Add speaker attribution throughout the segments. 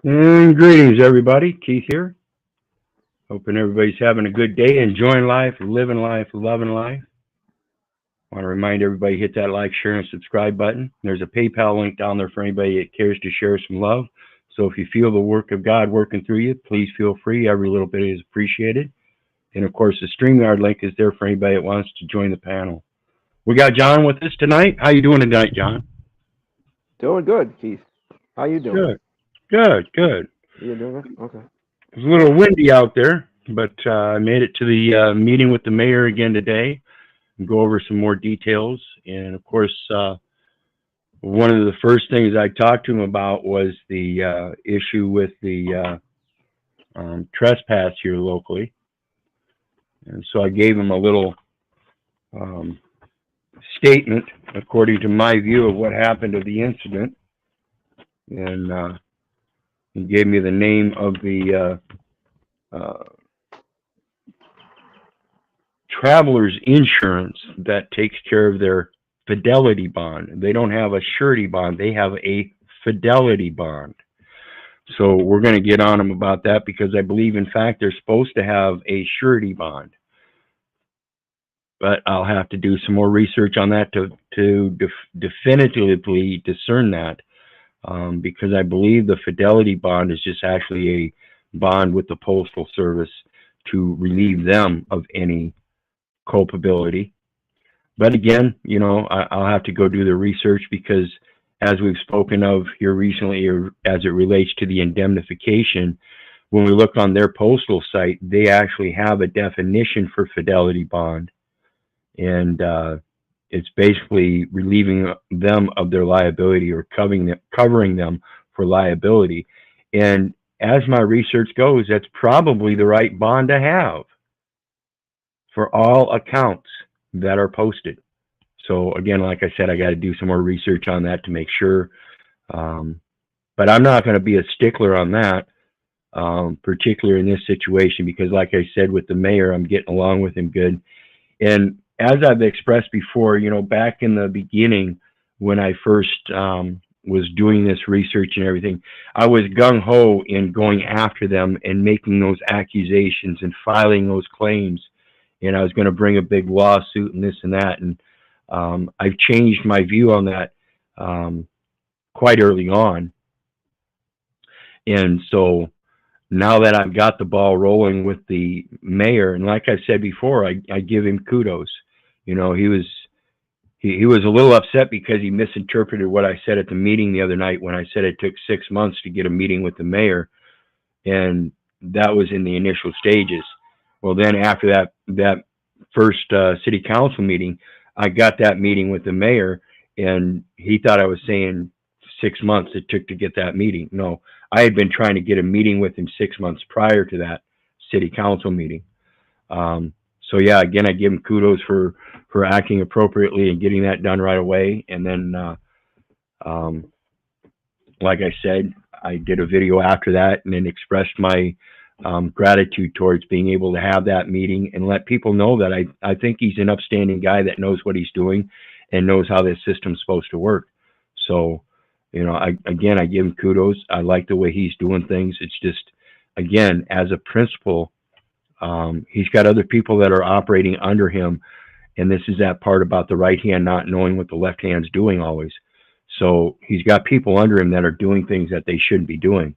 Speaker 1: And greetings, everybody. Keith here. Hoping everybody's having a good day, enjoying life, living life, loving life. Want to remind everybody, hit that like, share, and subscribe button. There's a PayPal link down there for anybody that cares to share some love. So if you feel the work of God working through you, please feel free. Every little bit is appreciated. And of course, the StreamYard link is there for anybody that wants to join the panel. We got John with us tonight. How you doing tonight, John?
Speaker 2: Doing good, Keith. How you doing?
Speaker 1: Good.
Speaker 2: You doing good? Okay.
Speaker 1: It's a little windy out there, but I made it to the meeting with the mayor again today and go over some more details. And of course, one of the first things I talked to him about was the issue with the trespass here locally. And so I gave him a little statement according to my view of what happened to the incident. And he gave me the name of the traveler's insurance that takes care of their fidelity bond. They don't have a surety bond, they have a fidelity bond. So we're going to get on them about that because I believe, in fact, they're supposed to have a surety bond. But I'll have to do some more research on that to definitively discern that, because I believe the fidelity bond is just actually a bond with the Postal Service to relieve them of any culpability. But again, you know, I'll have to go do the research because, as we've spoken of here recently, or as it relates to the indemnification, when we look on their postal site, they actually have a definition for fidelity bond. And it's basically relieving them of their liability or covering them for liability. And as my research goes, that's probably the right bond to have for all accounts that are posted. So again, like I said, I got to do some more research on that to make sure. But I'm not going to be a stickler on that, particularly in this situation, because like I said, with the mayor, I'm getting along with him good. And as I've expressed before, you know, back in the beginning, when I first was doing this research and everything, I was gung-ho in going after them and making those accusations and filing those claims. And I was going to bring a big lawsuit and this and that. And I've changed my view on that quite early on. And so now that I've got the ball rolling with the mayor, and like I said before, I give him kudos. You know, he was a little upset because he misinterpreted what I said at the meeting the other night when I said it took 6 months to get a meeting with the mayor, and that was in the initial stages. Well, then after that first city council meeting, I got that meeting with the mayor, and he thought I was saying 6 months it took to get that meeting. No, I had been trying to get a meeting with him 6 months prior to that city council meeting. So yeah, again, I give him kudos for acting appropriately and getting that done right away. And then, like I said, I did a video after that and then expressed my gratitude towards being able to have that meeting and let people know that I think he's an upstanding guy that knows what he's doing and knows how this system's supposed to work. So, you know, I give him kudos. I like the way he's doing things. It's just, again, as a principal, he's got other people that are operating under him. And this is that part about the right hand not knowing what the left hand's doing always. So he's got people under him that are doing things that they shouldn't be doing,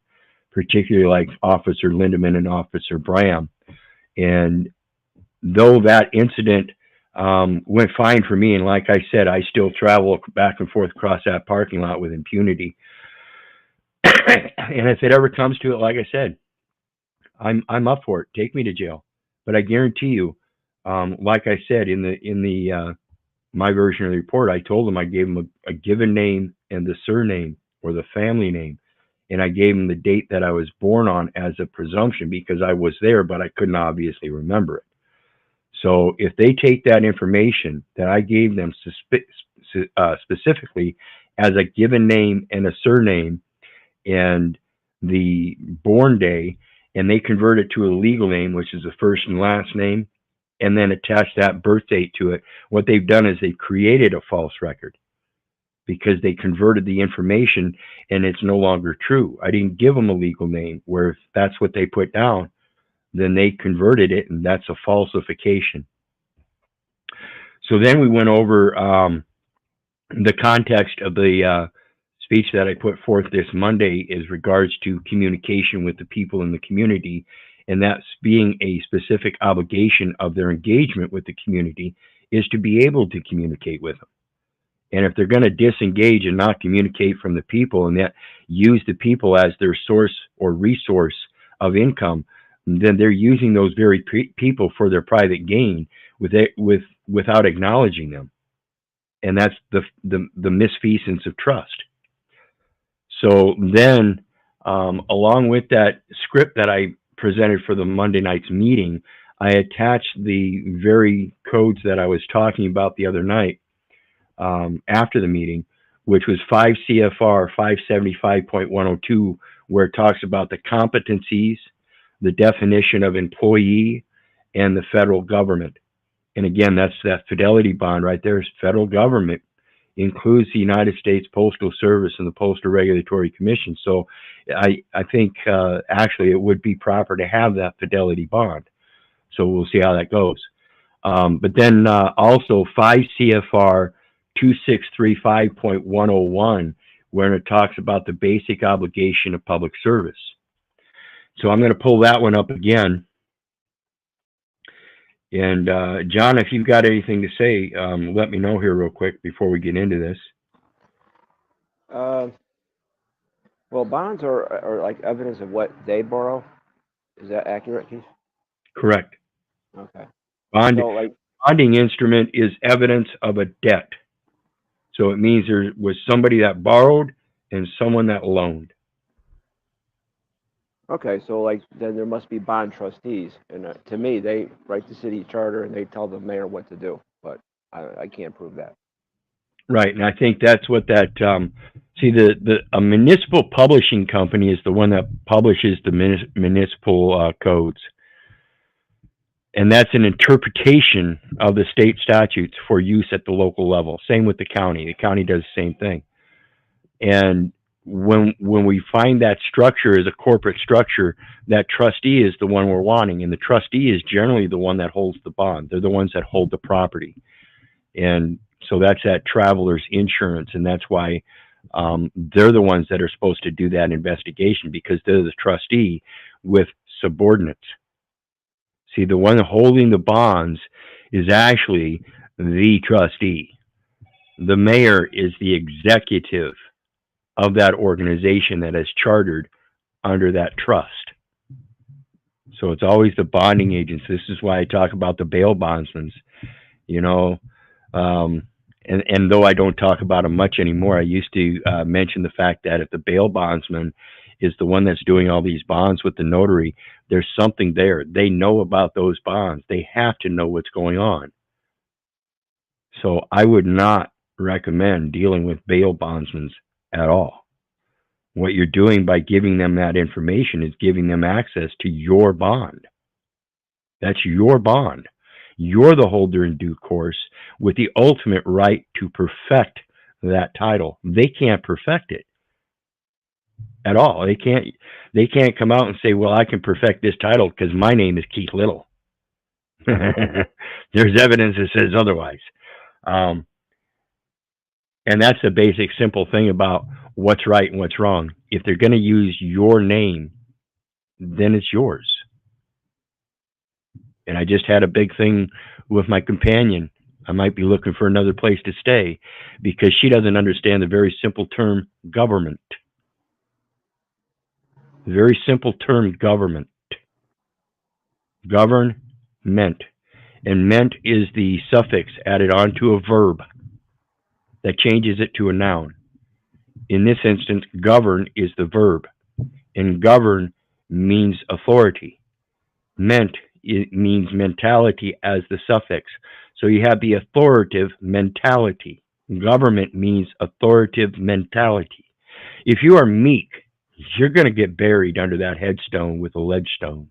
Speaker 1: particularly like Officer Lindemann and Officer Bram. And though that incident went fine for me, and like I said, I still travel back and forth across that parking lot with impunity. And if it ever comes to it, like I said, I'm up for it. Take me to jail. But I guarantee you, like I said in the my version of the report, I told him I gave him a given name and the surname or the family name, and I gave him the date that I was born on as a presumption because I was there, but I couldn't obviously remember it. So if they take that information that I gave them specifically as a given name and a surname and the born day, and they convert it to a legal name, which is the first and last name, and then attach that birth date to it, what they've done is they've created a false record. because they converted the information and it's no longer true. I didn't give them a legal name, where if that's what they put down, then they converted it, and that's a falsification. So then we went over the context of the speech that I put forth this Monday is regards to communication with the people in the community, and that's being a specific obligation of their engagement with the community is to be able to communicate with them. And if they're going to disengage and not communicate from the people and that use the people as their source or resource of income, then they're using those very people for their private gain without acknowledging them. And that's the misfeasance of trust. So then, along with that script that I presented for the Monday night's meeting, I attached the very codes that I was talking about the other night after the meeting, which was 5 CFR 575.102, where it talks about the competencies, the definition of employee, and the federal government. And again, that's that fidelity bond right there. Federal government includes the United States Postal Service and the Postal Regulatory Commission. So I think actually it would be proper to have that fidelity bond. So we'll see how that goes. But then also 5 CFR 2635.101, where it talks about the basic obligation of public service. So I'm going to pull that one up again. And John, if you've got anything to say, let me know here real quick before we get into this.
Speaker 2: Well, bonds are like evidence of what they borrow. Is that accurate, Keith?
Speaker 1: Correct.
Speaker 2: Okay.
Speaker 1: Bonding instrument is evidence of a debt. So it means there was somebody that borrowed and someone that loaned.
Speaker 2: Okay, so then there must be bond trustees, and to me, they write the city charter and they tell the mayor what to do, but I can't prove that.
Speaker 1: Right, and I think that's what that. See, a municipal publishing company is the one that publishes the municipal codes, and that's an interpretation of the state statutes for use at the local level. Same with the county. The county does the same thing, and when we find that structure is a corporate structure, that trustee is the one we're wanting, and the trustee is generally the one that holds the bond. They're the ones that hold the property, and so that's that traveler's insurance, and that's why they're the ones that are supposed to do that investigation, because they're the trustee with subordinates. See, the one holding the bonds is actually the trustee. The mayor is the executive of that organization that is chartered under that trust. So it's always the bonding agents. This is why I talk about the bail bondsmen, you know, and though I don't talk about them much anymore, I used to mention the fact that if the bail bondsman is the one that's doing all these bonds with the notary, there's something there. They know about those bonds. They have to know what's going on. So I would not recommend dealing with bail bondsmen at all. What you're doing by giving them that information is giving them access to your bond. That's your bond. You're the holder in due course with the ultimate right to perfect that title. They can't perfect it at all. They can't come out and say, well, I can perfect this title because my name is Keith Little. There's evidence that says otherwise. And that's the basic simple thing about what's right and what's wrong. If they're going to use your name, then it's yours. And I just had a big thing with my companion. I might be looking for another place to stay because she doesn't understand the very simple term government. The very simple term government. Govern, meant. And meant is the suffix added onto a verb that changes it to a noun. In this instance, govern is the verb, and govern means authority. Meant, it means mentality as the suffix. So you have the authoritative mentality. Government means authoritative mentality. If you are meek, you're going to get buried under that headstone with a ledgestone.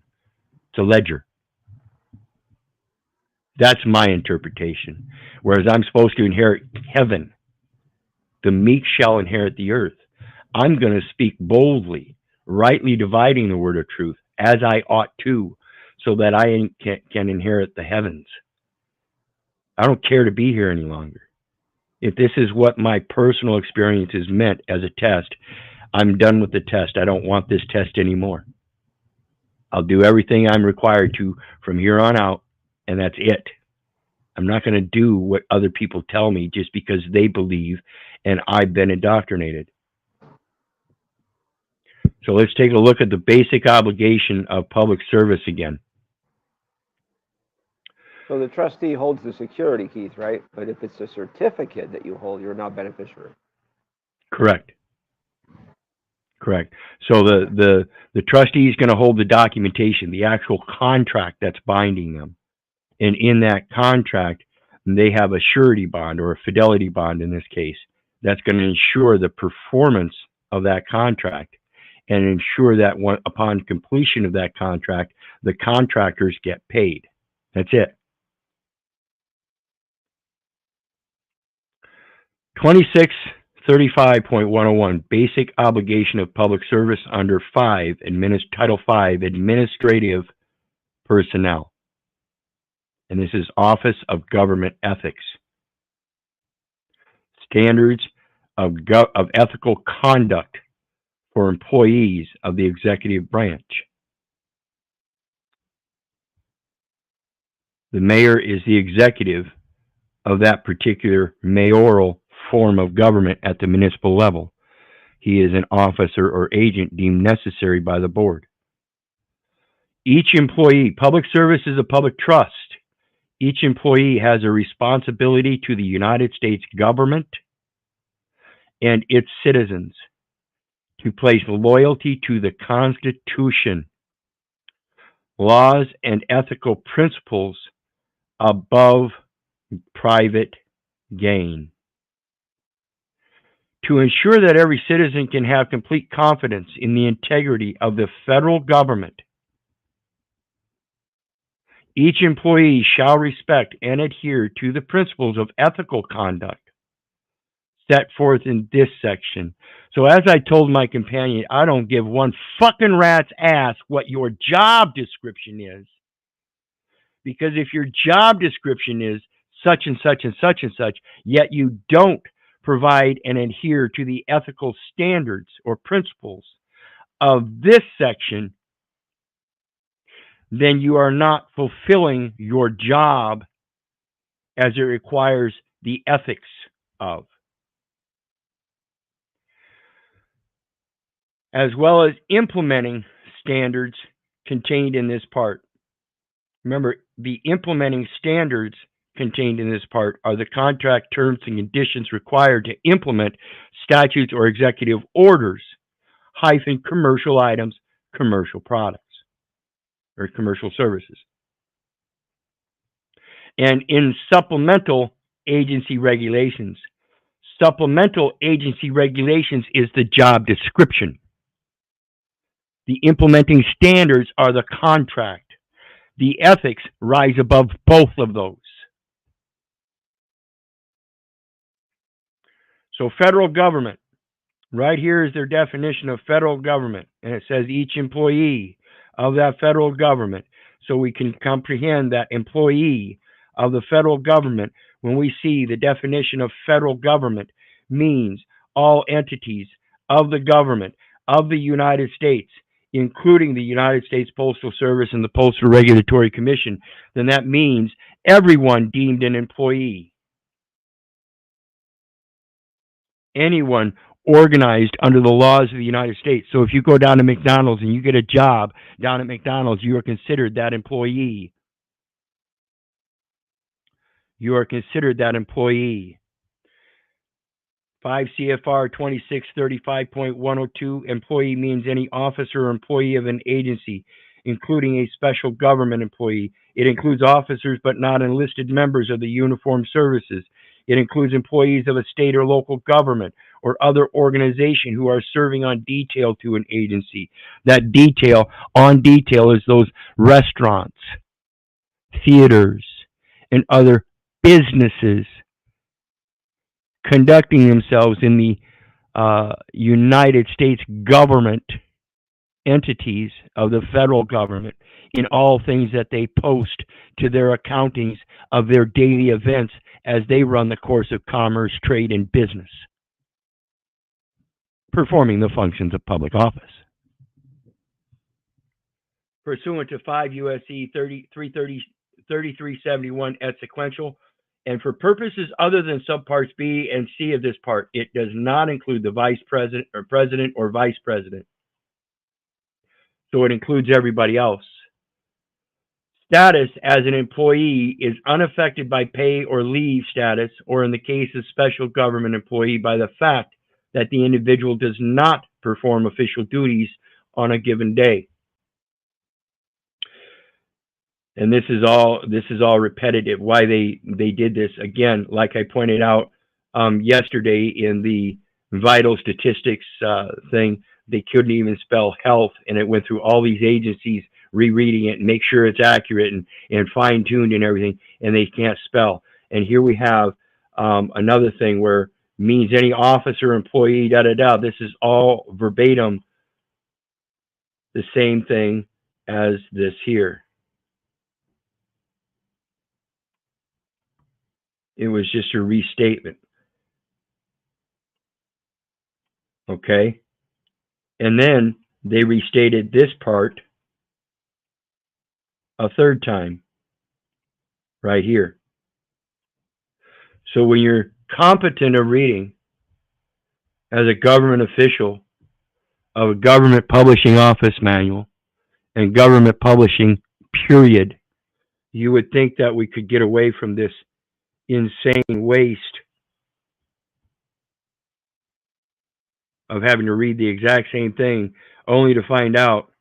Speaker 1: It's a ledger. That's my interpretation. Whereas I'm supposed to inherit heaven. The meek shall inherit the earth. I'm going to speak boldly, rightly dividing the word of truth, as I ought to, so that I can inherit the heavens. I don't care to be here any longer. If this is what my personal experience is meant as a test, I'm done with the test. I don't want this test anymore. I'll do everything I'm required to from here on out, and that's it. I'm not going to do what other people tell me just because they believe and I've been indoctrinated. So let's take a look at the basic obligation of public service again.
Speaker 2: So the trustee holds the security, Keith, right? But if it's a certificate that you hold, you're not beneficiary.
Speaker 1: Correct. Correct. So the trustee is going to hold the documentation, the actual contract that's binding them. And in that contract, they have a surety bond or a fidelity bond in this case that's going to ensure the performance of that contract and ensure that upon completion of that contract, the contractors get paid. That's it. 2635.101, basic obligation of public service under Title 5, administrative personnel. And this is Office of Government Ethics. Standards of ethical conduct for employees of the executive branch. The mayor is the executive of that particular mayoral form of government at the municipal level. He is an officer or agent deemed necessary by the board. Each employee, public service is a public trust. Each employee has a responsibility to the United States government and its citizens to place loyalty to the Constitution, laws, and ethical principles above private gain. To ensure that every citizen can have complete confidence in the integrity of the federal government, each employee shall respect and adhere to the principles of ethical conduct set forth in this section. So as I told my companion, I don't give one fucking rat's ass what your job description is. Because if your job description is such and such and such and such, yet you don't provide and adhere to the ethical standards or principles of this section, then you are not fulfilling your job as it requires the ethics of. As well as implementing standards contained in this part. Remember, the implementing standards contained in this part are the contract terms and conditions required to implement statutes or executive orders, - commercial items, commercial products, or commercial services. And in supplemental agency regulations is the job description. The implementing standards are the contract. The ethics rise above both of those. So federal government, right here is their definition of federal government. And it says each employee of that federal government. So we can comprehend that employee of the federal government, when we see the definition of federal government, means all entities of the government of the United States, including the United States Postal Service and the Postal Regulatory Commission, then that means everyone deemed an employee. Anyone organized under the laws of the United States. So if you go down to McDonald's and you get a job down at McDonald's, you are considered that employee. You are considered that employee. 5 CFR 2635.102, employee means any officer or employee of an agency, including a special government employee. It includes officers but not enlisted members of the uniformed services. It includes employees of a state or local government or other organization who are serving on detail to an agency. That detail is those restaurants, theaters, and other businesses conducting themselves in the United States government entities of the federal government in all things that they post to their accountings of their daily events as they run the course of commerce, trade, and business, performing the functions of public office. Pursuant to 5 U.S.C. 3371 at sequential, and for purposes other than subparts B and C of this part, it does not include the vice president or vice president. So it includes everybody else. Status as an employee is unaffected by pay or leave status, or in the case of special government employee, by the fact that the individual does not perform official duties on a given day. And this is all repetitive. Why they did this, again, like I pointed out yesterday in the vital statistics thing, they couldn't even spell health, and it went through all these agencies rereading it and make sure it's accurate and fine-tuned and everything, and they can't spell. And here we have another thing where means any officer, employee, da-da-da. This is all verbatim the same thing as this here. It was just a restatement. Okay? And then they restated this part a third time, right here. So when you're competent of reading as a government official of a government publishing office manual and government publishing, period, you would think that we could get away from this insane waste of having to read the exact same thing only to find out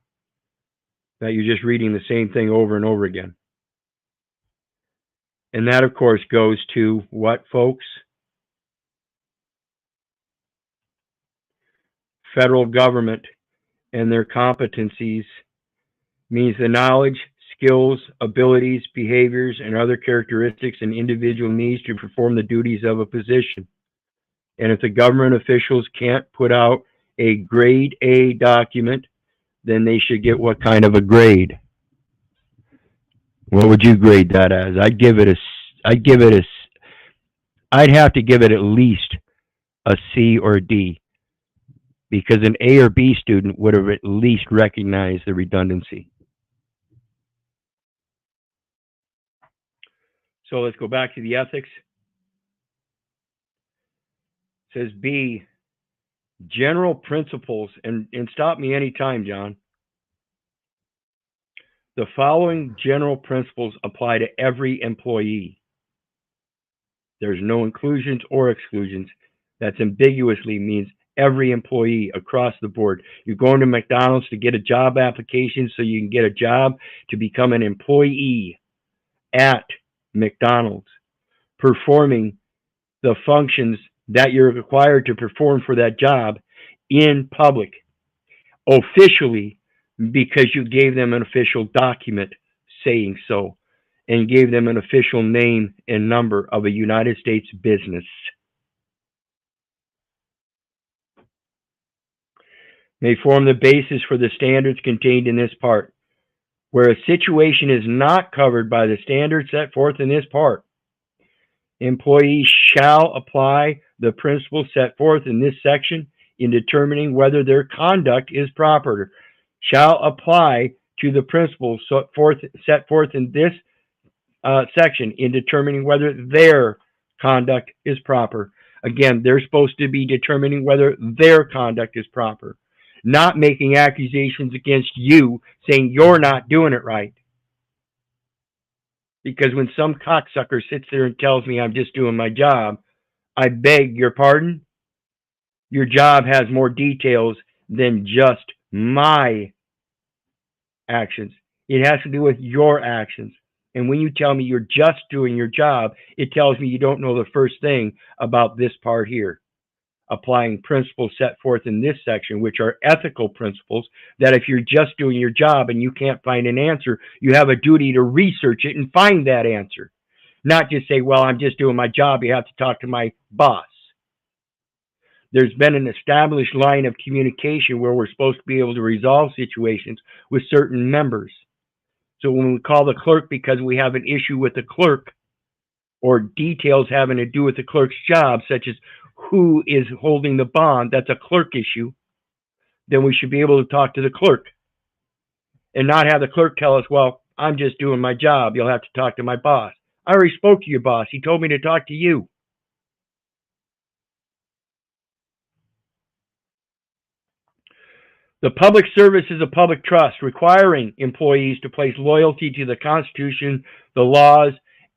Speaker 1: that you're just reading the same thing over and over again. And that, of course, goes to what, folks? Federal government and their competencies means the knowledge, skills, abilities, behaviors, and other characteristics an individual needs to perform the duties of a position. And if the government officials can't put out a grade A document, then they should get what kind of a grade? What would you grade that as? I'd have to give it at least a C or a D, because an A or B student would have at least recognized the redundancy. So let's go back to the ethics. It says B, general principles, and stop me anytime, John. The following general principles apply to every employee. There's no inclusions or exclusions. That's ambiguously means every employee across the board. You're going to McDonald's to get a job application so you can get a job to become an employee at McDonald's, performing the functions that you're required to perform for that job in public, officially, because you gave them an official document saying so, and gave them an official name and number of a United States business. May form the basis for the standards contained in this part. Where a situation is not covered by the standards set forth in this part, employees shall apply the principles set forth in this section in determining whether their conduct is proper. Shall apply to the principles set forth in this section in determining whether their conduct is proper. Again, they're supposed to be determining whether their conduct is proper, not making accusations against you saying you're not doing it right. Because when some cocksucker sits there and tells me I'm just doing my job, I beg your pardon? Your job has more details than just my actions. It has to do with your actions. And when you tell me you're just doing your job, it tells me you don't know the first thing about this part here. Applying principles set forth in this section, which are ethical principles, that if you're just doing your job and you can't find an answer, you have a duty to research it and find that answer. Not just say, well, I'm just doing my job, you have to talk to my boss. There's been an established line of communication where we're supposed to be able to resolve situations with certain members. So when we call the clerk because we have an issue with the clerk or details having to do with the clerk's job, such as who is holding the bond, that's a clerk issue, then we should be able to talk to the clerk and not have the clerk tell us, well, I'm just doing my job. You'll have to talk to my boss. I already spoke to your boss. He told me to talk to you. The public service is a public trust, requiring employees to place loyalty to the Constitution, the laws,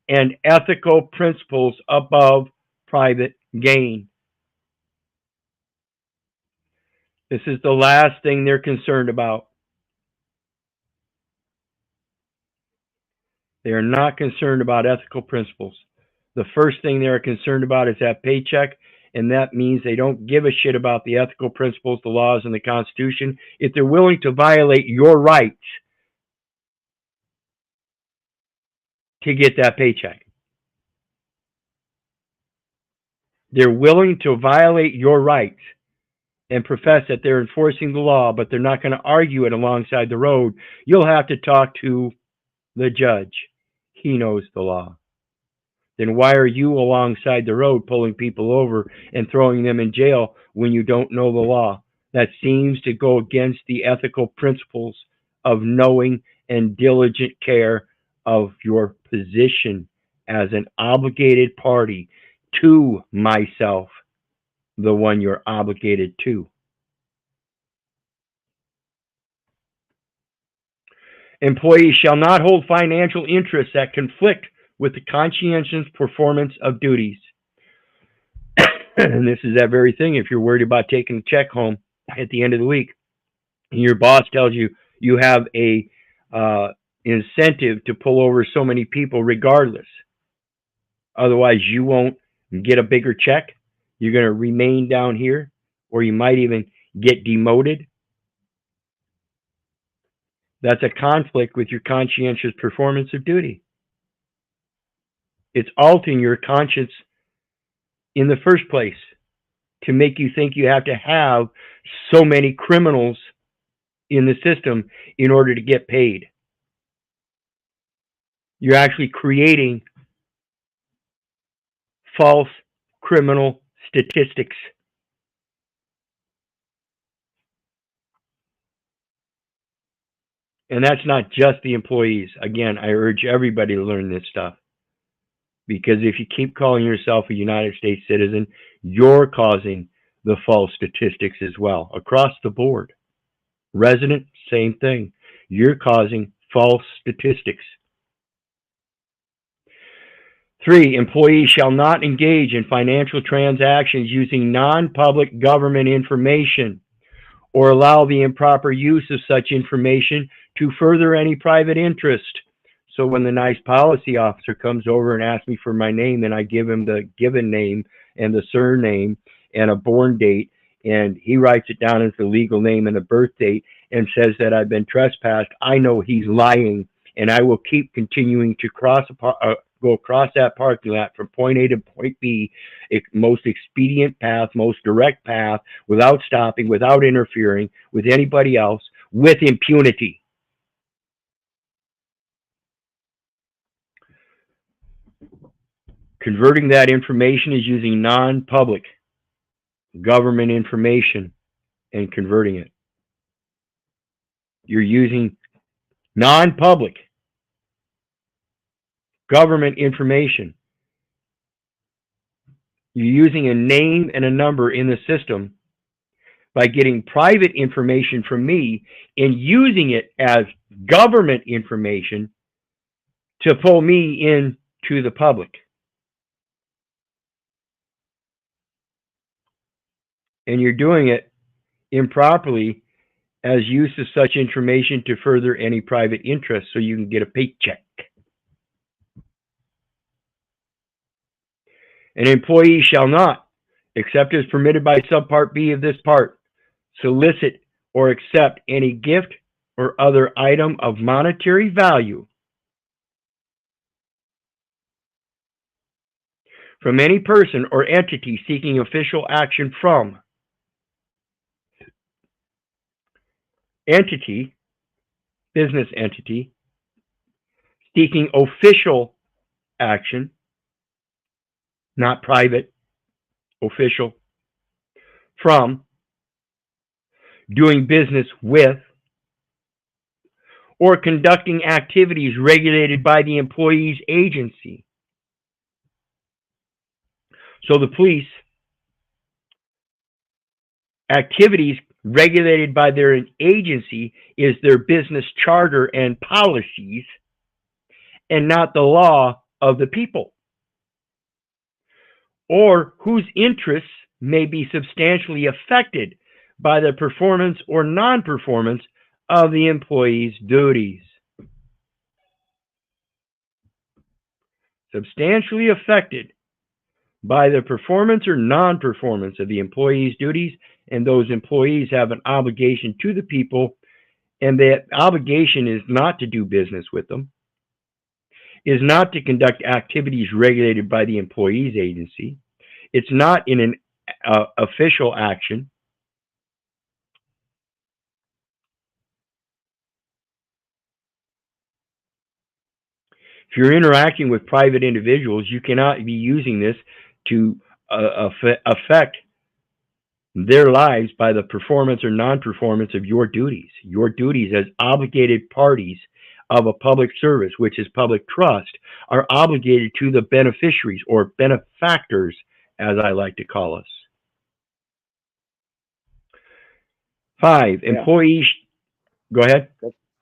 Speaker 1: and ethical principles above private gain. This is the last thing they're concerned about. They are not concerned about ethical principles. The first thing they're concerned about is that paycheck, and that means they don't give a shit about the ethical principles, the laws, and the Constitution. If they're willing to violate your rights to get that paycheck, they're willing to violate your rights and profess that they're enforcing the law, but they're not going to argue it alongside the road. You'll have to talk to the judge. He knows the law. Then why are you alongside the road pulling people over and throwing them in jail when you don't know the law? That seems to go against the ethical principles of knowing and diligent care of your position as an obligated party to myself, the one you're obligated to. Employees shall not hold financial interests that conflict with the conscientious performance of duties. And this is that very thing. If you're worried about taking a check home at the end of the week, and your boss tells you you have a incentive to pull over so many people regardless, otherwise you won't get a bigger check, you're going to remain down here, or you might even get demoted. That's a conflict with your conscientious performance of duty. It's altering your conscience in the first place to make you think you have to have so many criminals in the system in order to get paid. You're actually creating false criminal statistics. And that's not just the employees. Again, I urge everybody to learn this stuff. Because if you keep calling yourself a United States citizen, you're causing the false statistics as well, across the board. Resident, same thing. You're causing false statistics. 3, employees shall not engage in financial transactions using non-public government information or allow the improper use of such information to further any private interest. So when the nice policy officer comes over and asks me for my name, and I give him the given name and the surname and a born date, and he writes it down as the legal name and the birth date and says that I've been trespassed, I know he's lying, and I will keep continuing to go across that parking lot from point A to point B, most expedient path, most direct path, without stopping, without interfering with anybody else, with impunity. Converting that information is using non-public government information and converting it. You're using non-public government information. You're using a name and a number in the system by getting private information from me and using it as government information to pull me into the public. And you're doing it improperly as use of such information to further any private interest so you can get a paycheck. An employee shall not, except as permitted by subpart B of this part, solicit or accept any gift or other item of monetary value from any person or entity seeking official action from entity, business entity, seeking official action, not private, official, from doing business with or conducting activities regulated by the employee's agency. So the police, activities regulated by their agency is their business charter and policies, and not the law of the people, or whose interests may be substantially affected by the performance or non-performance of the employee's duties. Substantially affected by the performance or non-performance of the employee's duties, and those employees have an obligation to the people, and that obligation is not to do business with them, is not to conduct activities regulated by the employee's agency. It's not in an official action. If you're interacting with private individuals, you cannot be using this to affect their lives by the performance or non-performance of your duties. Your duties as obligated parties of a public service, which is public trust, are obligated to the beneficiaries or benefactors, as I like to call us. 5, employees. Go ahead.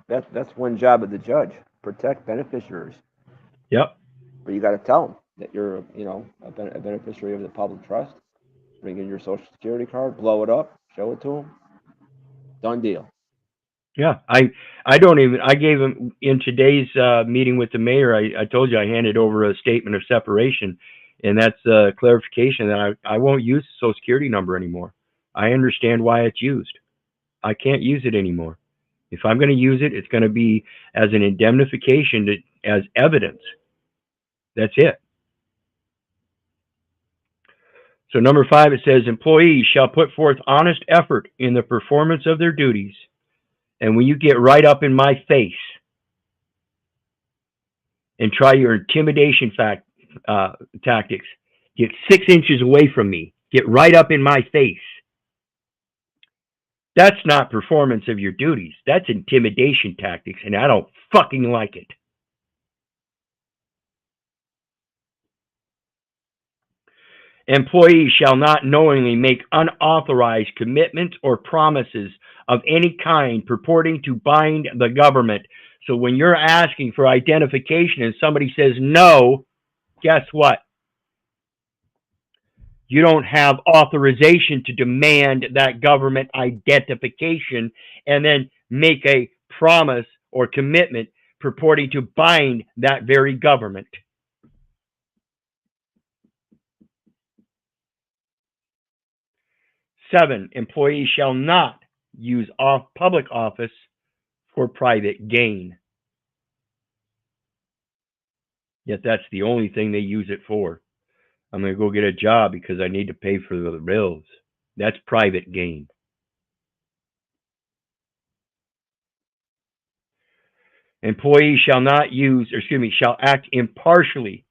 Speaker 2: That's one job of the judge: protect beneficiaries.
Speaker 1: Yep.
Speaker 2: But you got to tell them that you're, a beneficiary of the public trust. Bring in your social security card, blow it up, show it to them. Done deal.
Speaker 1: Yeah, I don't even, I gave him, in today's meeting with the mayor, I told you I handed over a statement of separation, and that's a clarification that I won't use the social security number anymore. I understand why it's used. I can't use it anymore. If I'm going to use it, it's going to be as an indemnification, as evidence. That's it. So number 5, it says, employees shall put forth honest effort in the performance of their duties. And when you get right up in my face and try your intimidation tactics, get 6 inches away from me, get right up in my face. That's not performance of your duties. That's intimidation tactics, and I don't fucking like it. Employees shall not knowingly make unauthorized commitments or promises of any kind purporting to bind the government. So when you're asking for identification and somebody says no, guess what? You don't have authorization to demand that government identification and then make a promise or commitment purporting to bind that very government. Seven, employees shall not use public office for private gain. Yet that's the only thing they use it for. I'm going to go get a job because I need to pay for the bills. That's private gain. Employees shall act impartially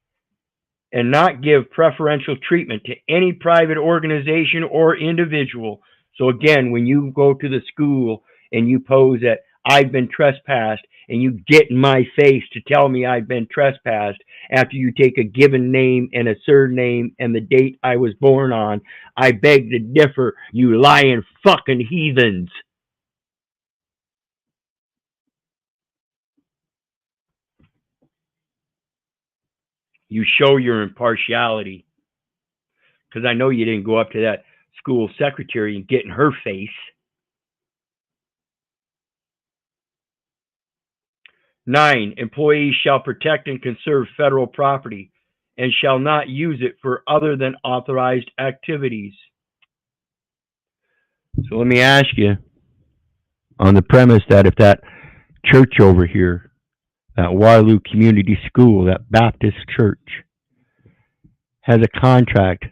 Speaker 1: and not give preferential treatment to any private organization or individual. So again, when you go to the school and you pose that I've been trespassed, and you get in my face to tell me I've been trespassed after you take a given name and a surname and the date I was born on, I beg to differ, you lying fucking heathens. You show your impartiality, because I know you didn't go up to that school secretary and get in her face. 9, employees shall protect and conserve federal property and shall not use it for other than authorized activities. So let me ask you, on the premise that if that church over here, that Waterloo Community School, that Baptist church, has a contract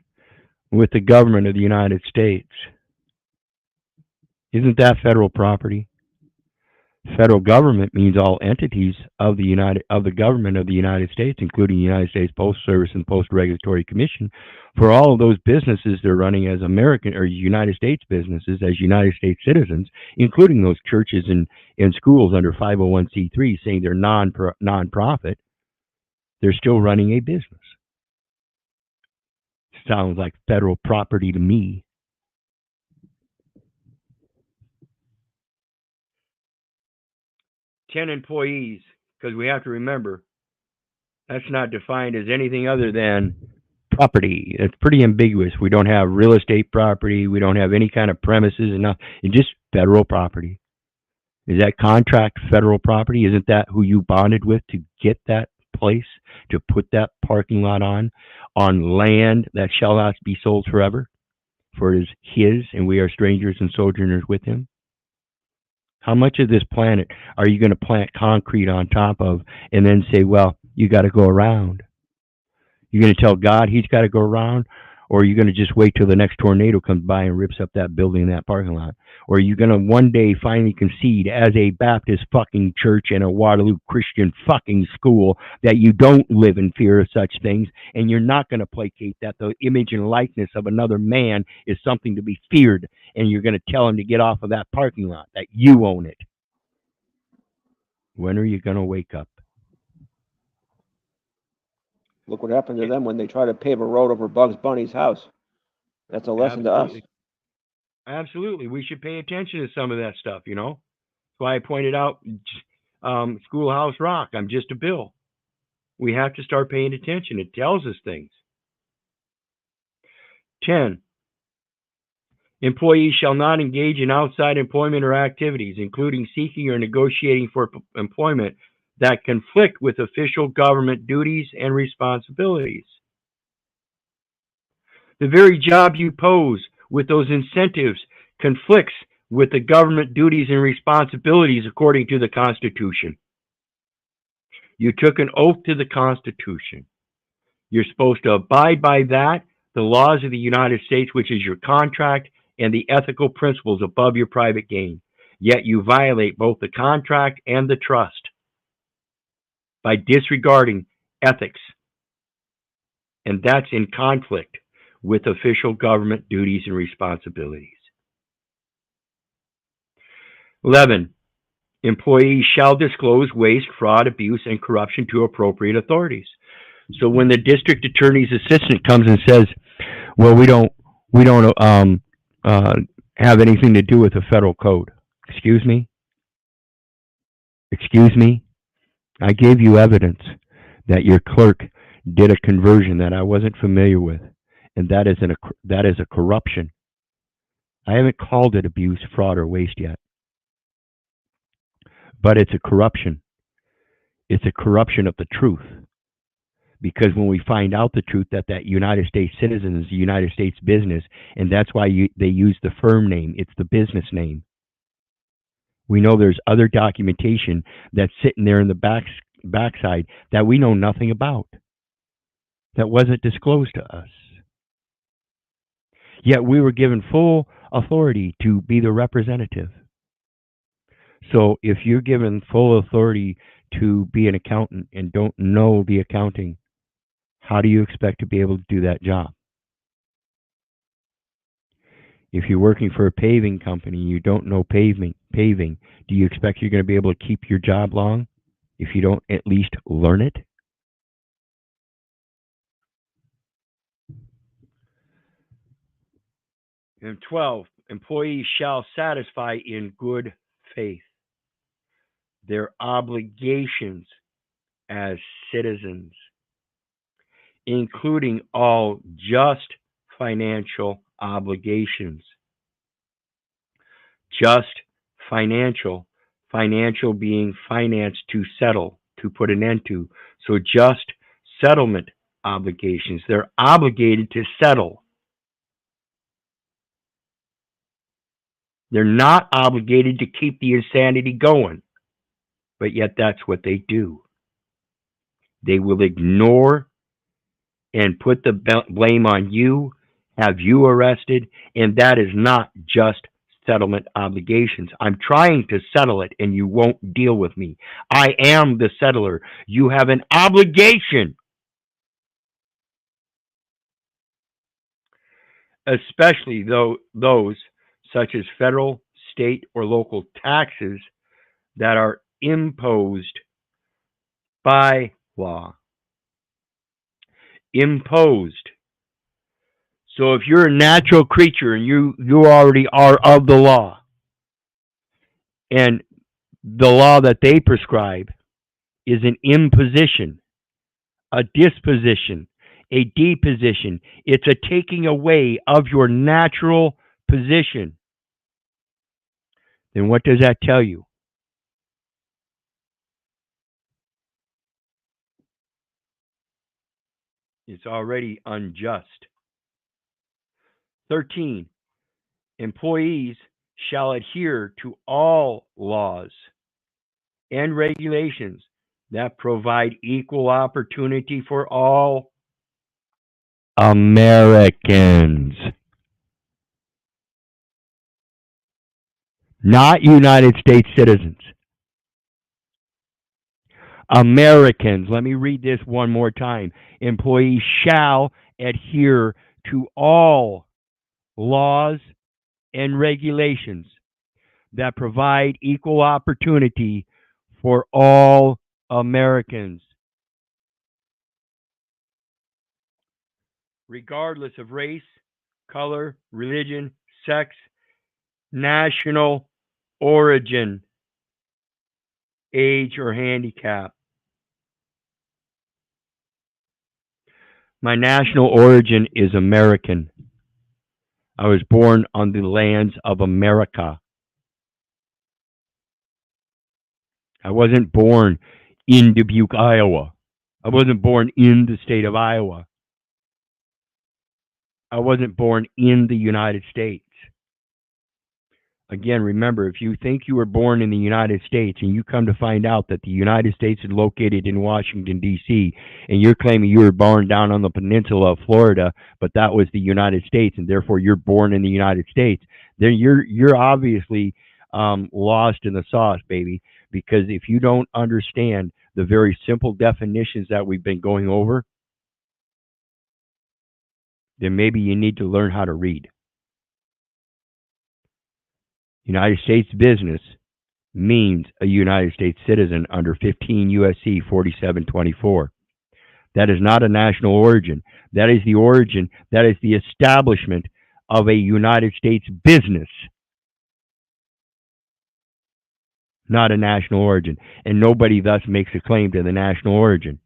Speaker 1: with the government of the United States. Isn't that federal property? Federal government means all entities of the government of the United States, including the United States Postal Service and Postal Regulatory Commission. For all of those businesses, they're running as American or United States businesses, as United States citizens, including those churches and schools under 501c3 saying they're non-profit. They're still running a business. Sounds like federal property to me. Ten employees, because we have to remember that's not defined as anything other than property. It's pretty ambiguous. We don't have real estate property. We don't have any kind of premises, and it's just federal property. Is that contract federal property? Isn't that who you bonded with to get that place, to put that parking lot on land that shall not be sold forever? For it is his, and we are strangers and sojourners with him. How much of this planet are you going to plant concrete on top of and then say, well, you got to go around? You're going to tell God he's got to go around? Or are you going to just wait till the next tornado comes by and rips up that building in that parking lot? Or are you going to one day finally concede as a Baptist fucking church and a Waterloo Christian fucking school that you don't live in fear of such things, and you're not going to placate that the image and likeness of another man is something to be feared, and you're going to tell him to get off of that parking lot, that you own it? When are you going to wake up?
Speaker 2: Look what happened to them when they tried to pave a road over Bugs Bunny's house. That's a lesson to us.
Speaker 1: Absolutely. We should pay attention to some of that stuff, you know? That's why I pointed out Schoolhouse Rock. I'm just a bill. We have to start paying attention. It tells us things. 10. Employees shall not engage in outside employment or activities, including seeking or negotiating for employment that conflict with official government duties and responsibilities. The very job you pose with those incentives conflicts with the government duties and responsibilities according to the Constitution. You took an oath to the Constitution. You're supposed to abide by that, the laws of the United States, which is your contract, and the ethical principles above your private gain. Yet you violate both the contract and the trust by disregarding ethics. And that's in conflict with official government duties and responsibilities. 11. Employees shall disclose waste, fraud, abuse, and corruption to appropriate authorities. So when the district attorney's assistant comes and says, well, we don't have anything to do with the federal code. Excuse me? I gave you evidence that your clerk did a conversion that I wasn't familiar with, and that is a corruption. I haven't called it abuse, fraud, or waste yet, but it's a corruption. It's a corruption of the truth, because when we find out the truth that United States citizen is a United States business, and that's why they use the firm name. It's the business name. We know there's other documentation that's sitting there in the backside that we know nothing about, that wasn't disclosed to us. Yet we were given full authority to be the representative. So if you're given full authority to be an accountant and don't know the accounting, how do you expect to be able to do that job? If you're working for a paving company, you don't know paving, do you expect you're going to be able to keep your job long if you don't at least learn it? And 12, employees shall satisfy in good faith their obligations as citizens, including all just financial obligations. Just financial being financed to settle, to put an end to. So just settlement obligations. They're obligated to settle. They're not obligated to keep the insanity going, but yet that's what they do. They will ignore and put the blame on you, have you arrested, and that is not just settlement obligations. I'm trying to settle it and you won't deal with me. I am the settler. You have an obligation, especially those such as federal, state, or local taxes that are imposed by law. Imposed. So if you're a natural creature and you already are of the law, and the law that they prescribe is an imposition, a disposition, a deposition. It's a taking away of your natural position. Then what does that tell you? It's already unjust. 13. Employees shall adhere to all laws and regulations that provide equal opportunity for all Americans. Not United States citizens. Americans. Let me read this one more time. Employees shall adhere to all laws and regulations that provide equal opportunity for all Americans, regardless of race, color, religion, sex, national origin, age, or handicap. My national origin is American. I was born on the lands of America. I wasn't born in Dubuque, Iowa. I wasn't born in the state of Iowa. I wasn't born in the United States. Again, remember, if you think you were born in the United States and you come to find out that the United States is located in Washington, D.C., and you're claiming you were born down on the peninsula of Florida, but that was the United States, and therefore you're born in the United States, then you're obviously lost in the sauce, baby, because if you don't understand the very simple definitions that we've been going over, then maybe you need to learn how to read. United States business means a United States citizen under 15 U.S.C. 4724. That is not a national origin. That is the origin, that is the establishment of a United States business, not a national origin. And nobody thus makes a claim to the national origin.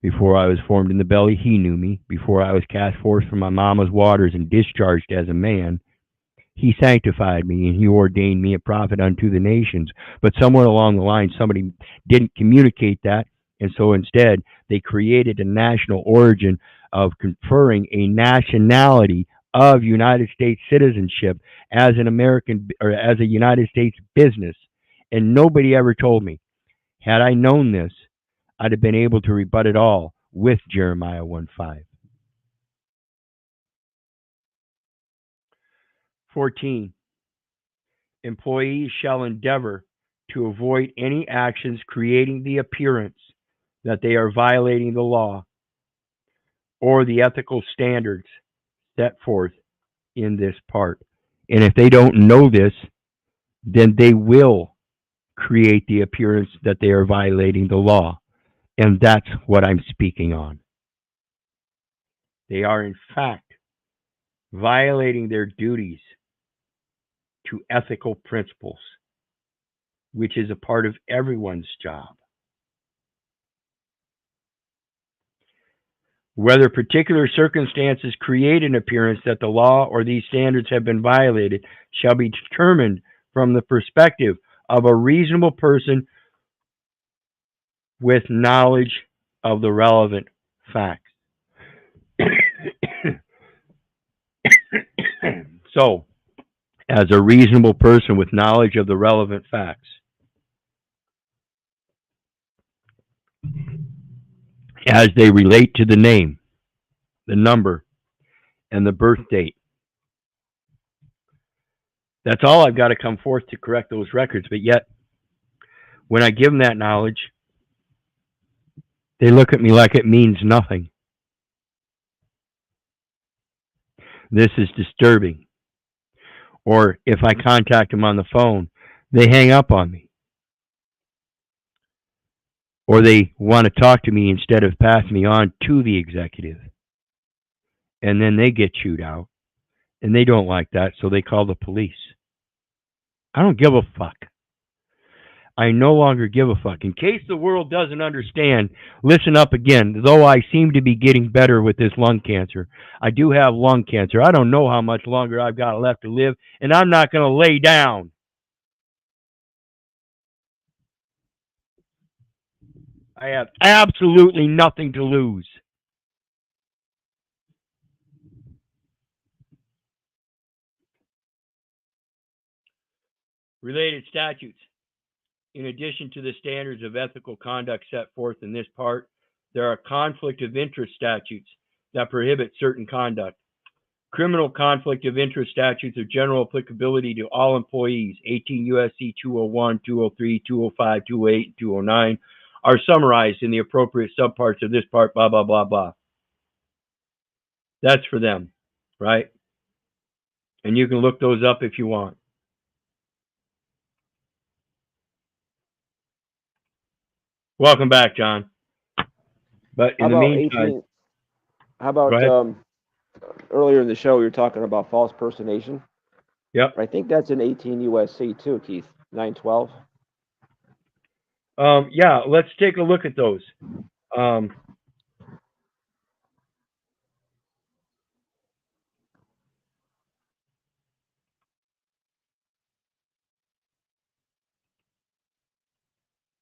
Speaker 1: Before I was formed in the belly, he knew me. Before I was cast forth from my mama's waters and discharged as a man, he sanctified me and he ordained me a prophet unto the nations. But somewhere along the line, somebody didn't communicate that. And so instead, they created a national origin of conferring a nationality of United States citizenship as an American or as a United States business. And nobody ever told me. Had I known this, I'd have been able to rebut it all with Jeremiah 1:5. 14. Employees shall endeavor to avoid any actions creating the appearance that they are violating the law or the ethical standards set forth in this part. And if they don't know this, then they will create the appearance that they are violating the law. And that's what I'm speaking on. They are, in fact, violating their duties to ethical principles, which is a part of everyone's job. Whether particular circumstances create an appearance that the law or these standards have been violated shall be determined from the perspective of a reasonable person with knowledge of the relevant facts. So, as a reasonable person with knowledge of the relevant facts, as they relate to the name, the number, and the birth date. That's all I've got to come forth to correct those records. But yet, when I give them that knowledge, they look at me like it means nothing. This is disturbing. Or if I contact them on the phone, they hang up on me. Or they want to talk to me instead of passing me on to the executive. And then they get chewed out. And they don't like that, so they call the police. I don't give a fuck. I no longer give a fuck. In case the world doesn't understand, listen up again. Though I seem to be getting better with this lung cancer, I do have lung cancer. I don't know how much longer I've got left to live, and I'm not going to lay down. I have absolutely nothing to lose. Related statutes. In addition to the standards of ethical conduct set forth in this part, there are conflict of interest statutes that prohibit certain conduct. Criminal conflict of interest statutes of general applicability to all employees, 18 U.S.C. 201, 203, 205, 208, and 209, are summarized in the appropriate subparts of this part, blah, blah, blah, blah. That's for them, right? And you can look those up if you want. Welcome back, John. But in the meantime,
Speaker 2: how about earlier in the show, we were talking about false personation.
Speaker 1: Yep.
Speaker 2: I think that's in 18 U.S.C. too, Keith. 912.
Speaker 1: Yeah, let's take a look at those.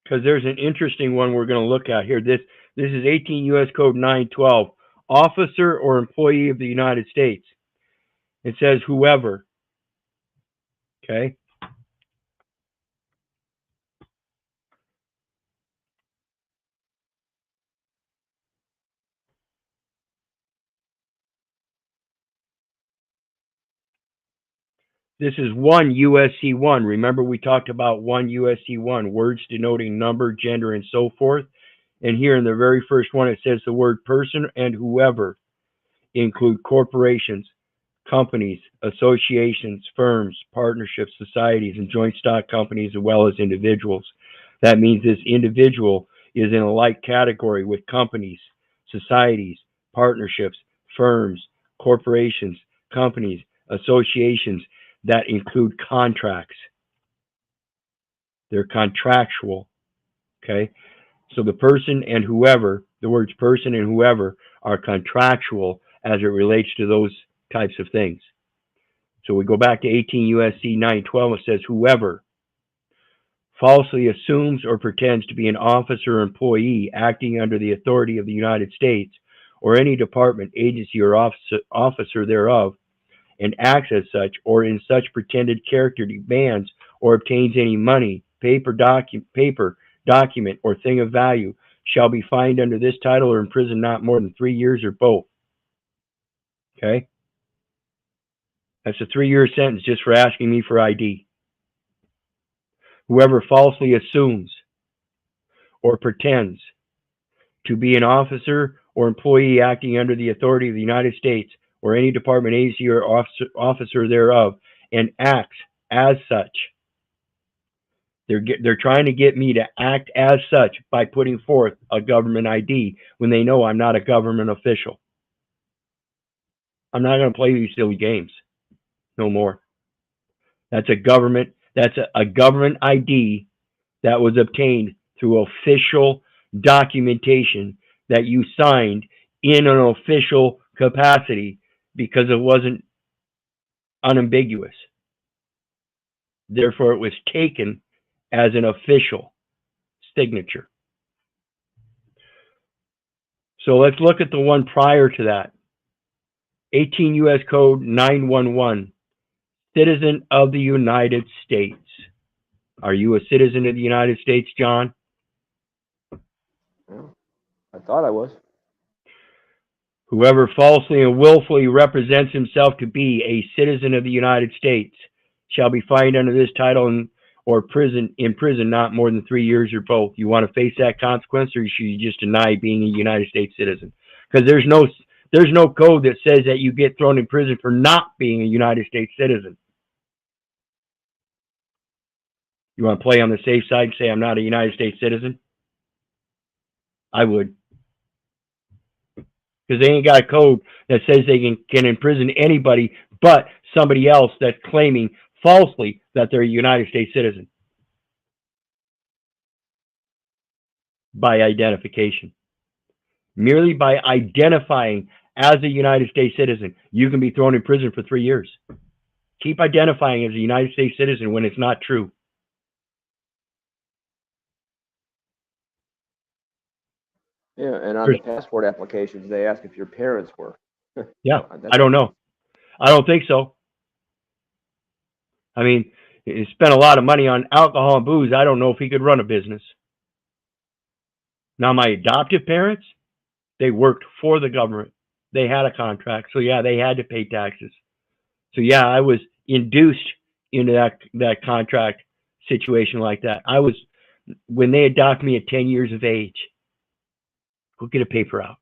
Speaker 1: Because there's an interesting one we're going to look at here. This is 18 U.S. Code 912. Officer or employee of the United States. It says whoever. Okay. This is 1 U.S.C. 1. Remember we talked about 1 U.S.C. 1, words denoting number, gender, and so forth. And here in the very first one, it says the word person and whoever include corporations, companies, associations, firms, partnerships, societies, and joint stock companies, as well as individuals. That means this individual is in a like category with companies, societies, partnerships, firms, corporations, companies, associations that include contracts. They're contractual, okay? So the person and whoever, the words person and whoever are contractual as it relates to those types of things. So we go back to 18 U.S.C. 912. It says whoever falsely assumes or pretends to be an officer or employee acting under the authority of the United States or any department, agency, or officer thereof, and acts as such or in such pretended character demands or obtains any money, paper, document, or thing of value shall be fined under this title or imprisoned not more than 3 years or both. Okay? That's a 3-year sentence just for asking me for ID. Whoever falsely assumes or pretends to be an officer or employee acting under the authority of the United States or any department, agency, or officer thereof, and acts as such. They're trying to get me to act as such by putting forth a government ID when they know I'm not a government official. I'm not going to play these silly games. No more. That's a government ID that was obtained through official documentation that you signed in an official capacity because it wasn't unambiguous. Therefore, it was taken as an official signature. So let's look at the one prior to that. 18 U.S. Code 911, citizen of the United States. Are you a citizen of the United States, John?
Speaker 2: I thought I was.
Speaker 1: Whoever falsely and willfully represents himself to be a citizen of the United States shall be fined under this title or in prison not more than 3 years or both. You want to face that consequence, or should you just deny being a United States citizen? Because there's no code that says that you get thrown in prison for not being a United States citizen. You want to play on the safe side and say I'm not a United States citizen? I would. Because they ain't got a code that says they can imprison anybody but somebody else that's claiming falsely that they're a United States citizen by identification. Merely by identifying as a United States citizen, you can be thrown in prison for 3 years. Keep identifying as a United States citizen when it's not true.
Speaker 2: Yeah, and on the passport applications, they ask if your parents were.
Speaker 1: Yeah, I don't know. I don't think so. I mean, he spent a lot of money on alcohol and booze. I don't know if he could run a business. Now, my adoptive parents, they worked for the government. They had a contract. So, yeah, they had to pay taxes. So, yeah, I was induced into that contract situation like that. When they adopted me at 10 years of age, go get a paper out.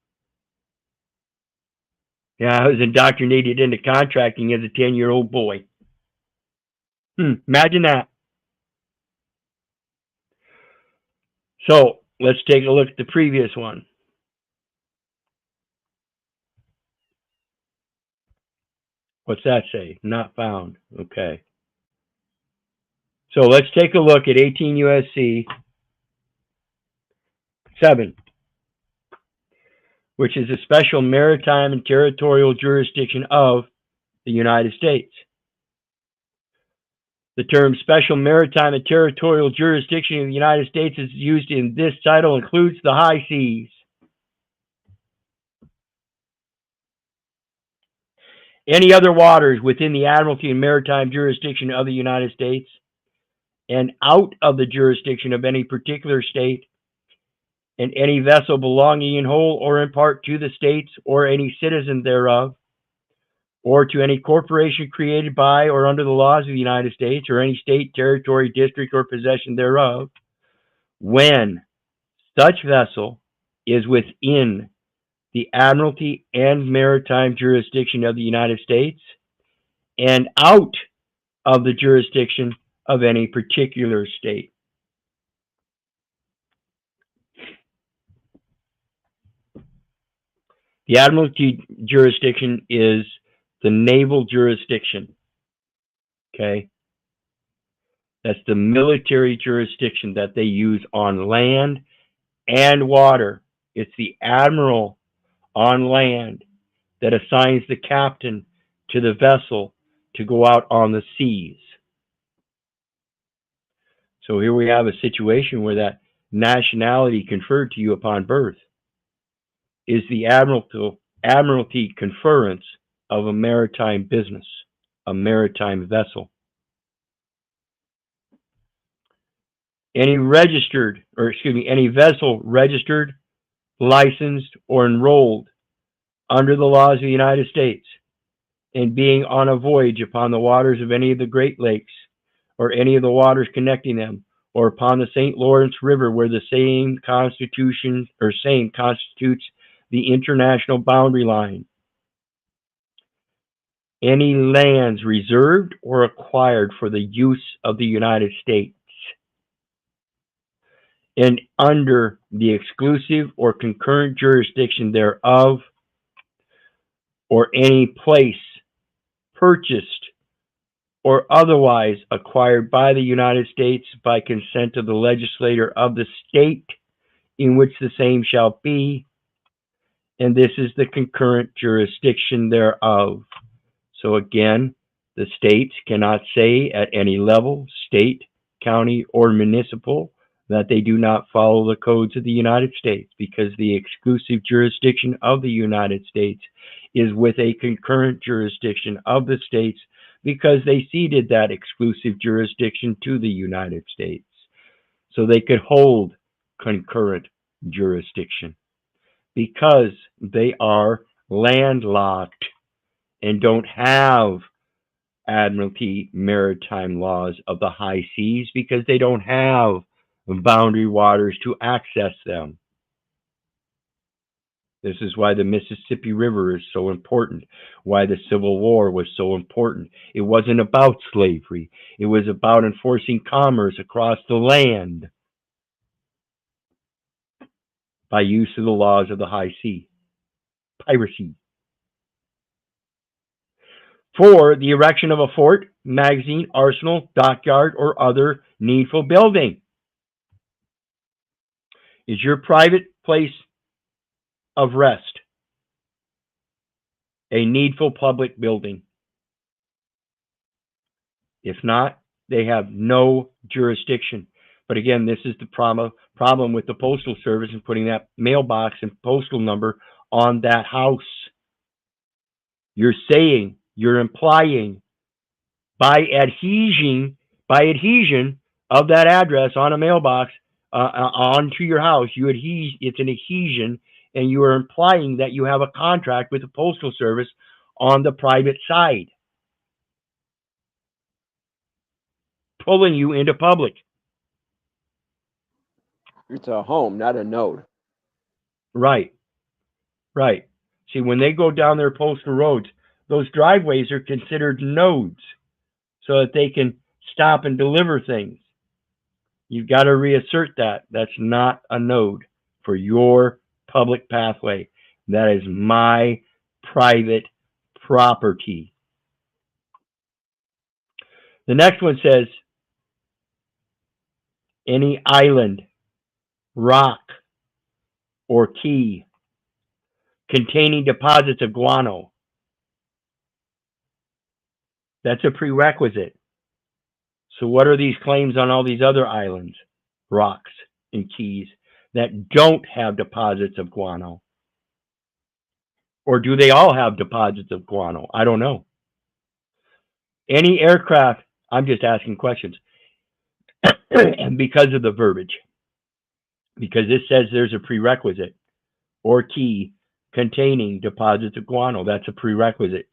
Speaker 1: Yeah, I was indoctrinated into contracting as a 10-year-old boy. Imagine that. So let's take a look at the previous one. What's that say? Not found. Okay. So let's take a look at 18 U.S.C. 7, which is a special maritime and territorial jurisdiction of the United States. The term special maritime and territorial jurisdiction of the United States is used in this title includes the high seas. Any other waters within the admiralty and maritime jurisdiction of the United States and out of the jurisdiction of any particular state, and any vessel belonging in whole or in part to the states or any citizen thereof, or to any corporation created by or under the laws of the United States or any state, territory, district, or possession thereof, when such vessel is within the admiralty and maritime jurisdiction of the United States and out of the jurisdiction of any particular state. The admiralty jurisdiction is the naval jurisdiction. Okay? That's the military jurisdiction that they use on land and water. It's the admiral on land that assigns the captain to the vessel to go out on the seas. So here we have a situation where that nationality conferred to you upon birth is the admiralty conference of a maritime business, a maritime vessel. Any vessel registered, licensed, or enrolled under the laws of the United States and being on a voyage upon the waters of any of the Great Lakes or any of the waters connecting them, or upon the St. Lawrence River where the same constitutes the international boundary line. Any lands reserved or acquired for the use of the United States and under the exclusive or concurrent jurisdiction thereof, or any place purchased or otherwise acquired by the United States by consent of the legislator of the state in which the same shall be, and this is the concurrent jurisdiction thereof. So again, the states cannot say at any level, state, county, or municipal, that they do not follow the codes of the United States, because the exclusive jurisdiction of the United States is with a concurrent jurisdiction of the states, because they ceded that exclusive jurisdiction to the United States. So they could hold concurrent jurisdiction. because they are landlocked and don't have Admiralty maritime laws of the high seas because they don't have boundary waters to access them. This is why the Mississippi River is so important, why the Civil War was so important. It wasn't about slavery. It was about enforcing commerce across the land by use of the laws of the high sea. Piracy. 4, the erection of a fort, magazine, arsenal, dockyard, or other needful building. Is your private place of rest a needful public building? If not, they have no jurisdiction. But again, this is the problem with the Postal Service and putting that mailbox and postal number on that house. You're saying, you're implying by adhesion of that address on a mailbox onto your house, it's an adhesion, and you are implying that you have a contract with the Postal Service on the private side, pulling you into public.
Speaker 2: It's a home, not a node.
Speaker 1: Right. See, when they go down their postal roads, those driveways are considered nodes so that they can stop and deliver things. You've got to reassert that. That's not a node for your public pathway. That is my private property. The next one says, any island, rock, or key containing deposits of guano. That's a prerequisite. So what are these claims on all these other islands, rocks, and keys that don't have deposits of guano? Or do they all have deposits of guano? I don't know. Any aircraft, I'm just asking questions, and because of the verbiage, because this says there's a prerequisite or key containing deposits of guano. That's a prerequisite.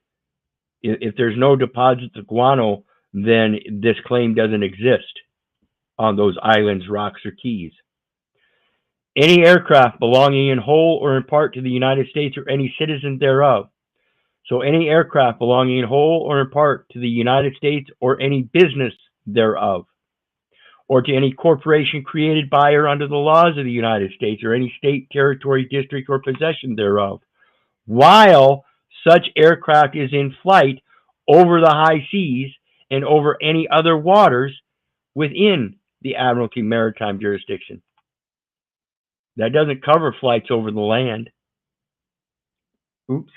Speaker 1: If there's no deposits of guano, then this claim doesn't exist on those islands, rocks, or keys. Any aircraft belonging in whole or in part to the United States or any citizen thereof. So any aircraft belonging in whole or in part to the United States or any business thereof, or to any corporation created by or under the laws of the United States or any state, territory, district, or possession thereof, while such aircraft is in flight over the high seas and over any other waters within the Admiralty maritime jurisdiction. That doesn't cover flights over the land. Oops.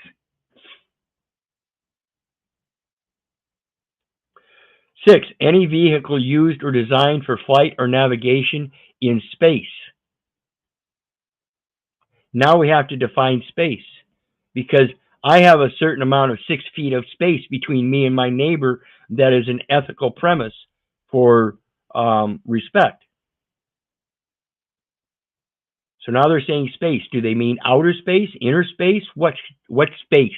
Speaker 1: 6, any vehicle used or designed for flight or navigation in space. Now we have to define space, because I have a certain amount of 6 feet of space between me and my neighbor that is an ethical premise for respect. So now they're saying space. Do they mean outer space, inner space? What space?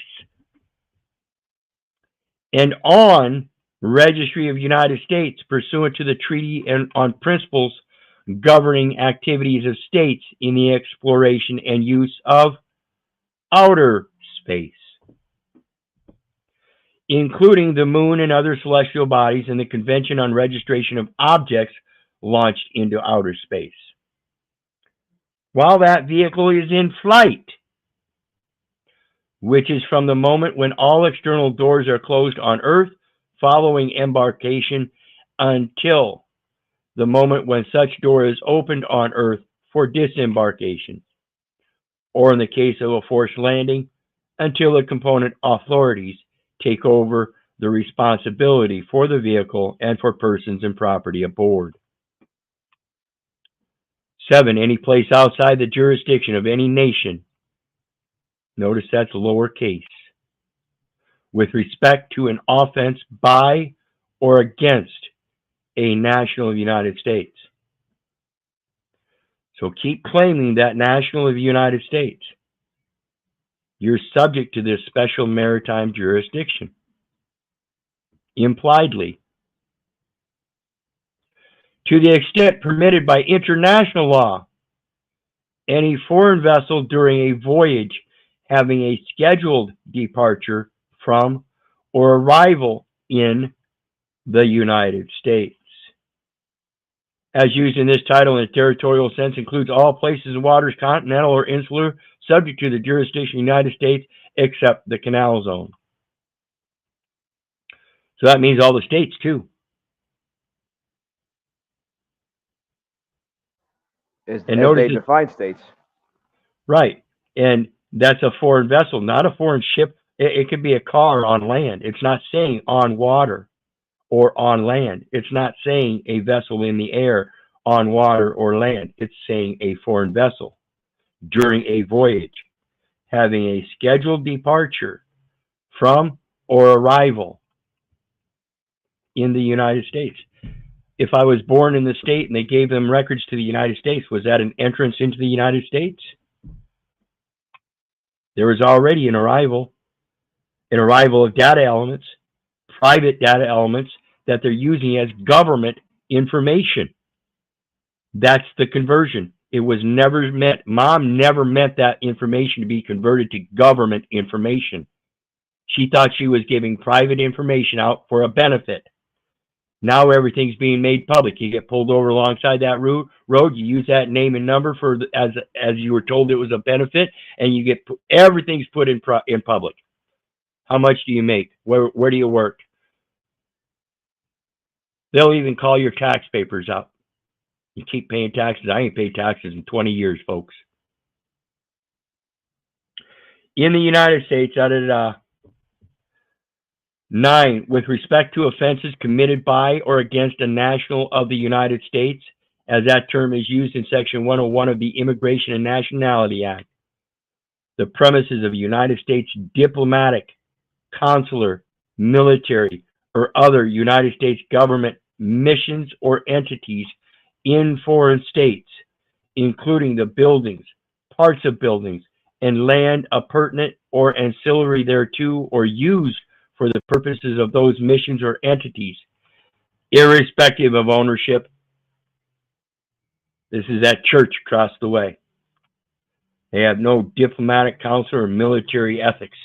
Speaker 1: And on Registry of United States, pursuant to the Treaty and on principles governing activities of states in the exploration and use of outer space, including the moon and other celestial bodies, and the Convention on Registration of Objects launched into outer space. While that vehicle is in flight, which is from the moment when all external doors are closed on Earth following embarkation until the moment when such door is opened on Earth for disembarkation, or in the case of a forced landing, until the component authorities take over the responsibility for the vehicle and for persons and property aboard. 7, any place outside the jurisdiction of any nation. Notice that's lowercase. With respect to an offense by or against a national of the United States. So keep claiming that national of the United States. you're subject to this special maritime jurisdiction, impliedly. To the extent permitted by international law, any foreign vessel during a voyage having a scheduled departure from or arrival in the United States, as used in this title in a territorial sense, includes all places and waters, continental or insular, subject to the jurisdiction of the United States, except the Canal Zone. So that means all the states, too.
Speaker 2: As they define states.
Speaker 1: Right. And that's a foreign vessel, not a foreign ship. It could be a car on land. It's not saying on water or on land. It's not saying a vessel in the air, on water or land. It's saying a foreign vessel during a voyage having a scheduled departure from or arrival in the United States. If I was born in the state and they gave them records to the United States, was that an entrance into the United States? There was already an arrival of data elements, private data elements that they're using as government information. That's the conversion. It was never meant, Mom never meant that information to be converted to government information. She thought she was giving private information out for a benefit. Now everything's being made public. You get pulled over alongside that road, you use that name and number for as you were told it was a benefit, and you get everything's put in public. How much do you make? Where do you work? They'll even call your tax papers out. You keep paying taxes. I ain't paid taxes in 20 years, folks. In the United States, out of 9, with respect to offenses committed by or against a national of the United States, as that term is used in Section 101 of the Immigration and Nationality Act, the premises of United States diplomatic, consular, military, or other United States government missions or entities in foreign states, including the buildings, parts of buildings, and land appurtenant or ancillary thereto, or used for the purposes of those missions or entities, irrespective of ownership. This is that church across the way. They have no diplomatic, consular, or military ethics.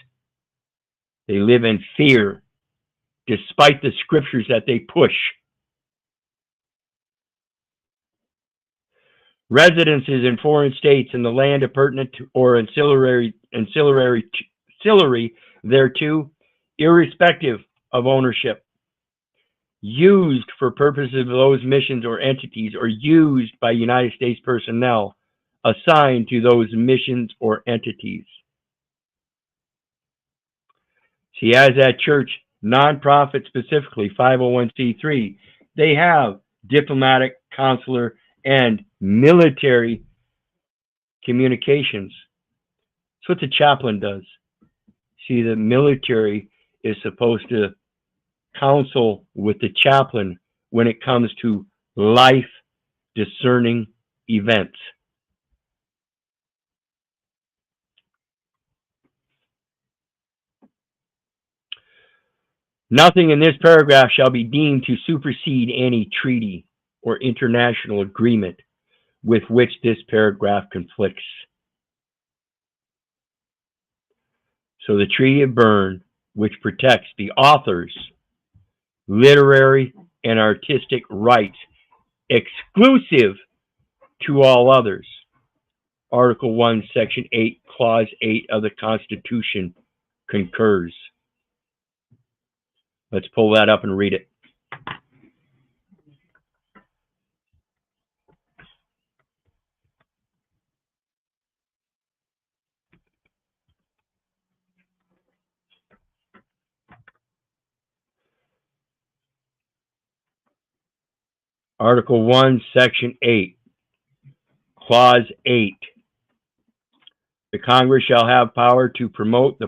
Speaker 1: They live in fear, despite the scriptures that they push. Residences in foreign states and the land appurtenant or ancillary thereto, irrespective of ownership, used for purposes of those missions or entities, or used by United States personnel assigned to those missions or entities. See, as that church, nonprofit specifically, 501c3, they have diplomatic, consular, and military communications. That's what the chaplain does. See, the military is supposed to counsel with the chaplain when it comes to life-discerning events. Nothing in this paragraph shall be deemed to supersede any treaty or international agreement with which this paragraph conflicts. So the Treaty of Berne, which protects the author's literary and artistic rights exclusive to all others, Article 1, Section 8, Clause 8 of the Constitution concurs. Let's pull that up and read it. Article 1, Section 8, Clause 8. The Congress shall have power to promote the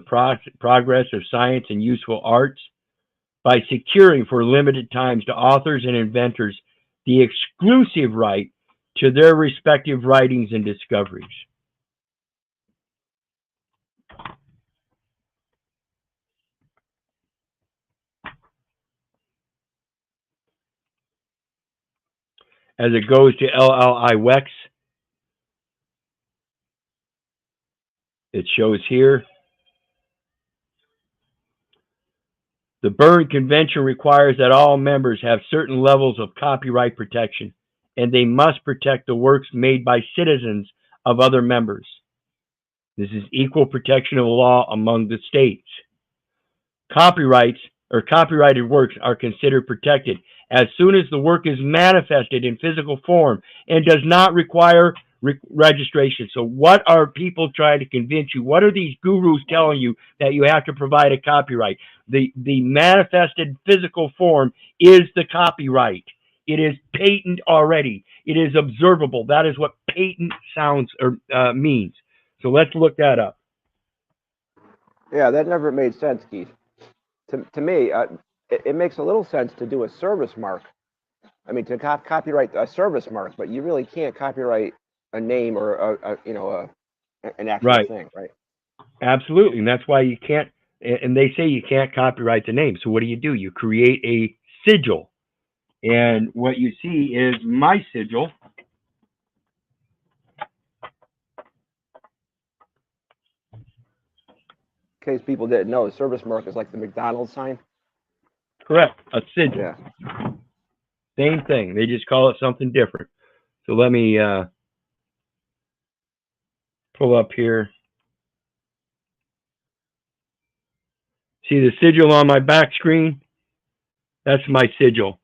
Speaker 1: progress of science and useful arts by securing for limited times to authors and inventors the exclusive right to their respective writings and discoveries. as it goes to LLI-WEX. It shows here. The Berne Convention requires that all members have certain levels of copyright protection, and they must protect the works made by citizens of other members. This is equal protection of the law among the states. Copyrights or copyrighted works are considered protected as soon as the work is manifested in physical form and does not require registration. So what are people trying to convince you? What are these gurus telling you that you have to provide a copyright? The manifested physical form is the copyright. It is patent already. It is observable. That is what patent sounds or means. So let's look that up.
Speaker 2: Yeah, that never made sense, Keith. To me, it makes a little sense to do a service mark. I mean, to copyright a service mark, but you really can't copyright a name or an actual thing, right?
Speaker 1: Absolutely, and that's why you can't. And they say you can't copyright the name. So what do? You create a sigil, and what you see is my sigil.
Speaker 2: In case people didn't know, the service mark is like the McDonald's sign.
Speaker 1: Correct, a sigil.
Speaker 2: Yeah.
Speaker 1: Same thing. They just call it something different. So let me pull up here. See the sigil on my back screen? That's my sigil.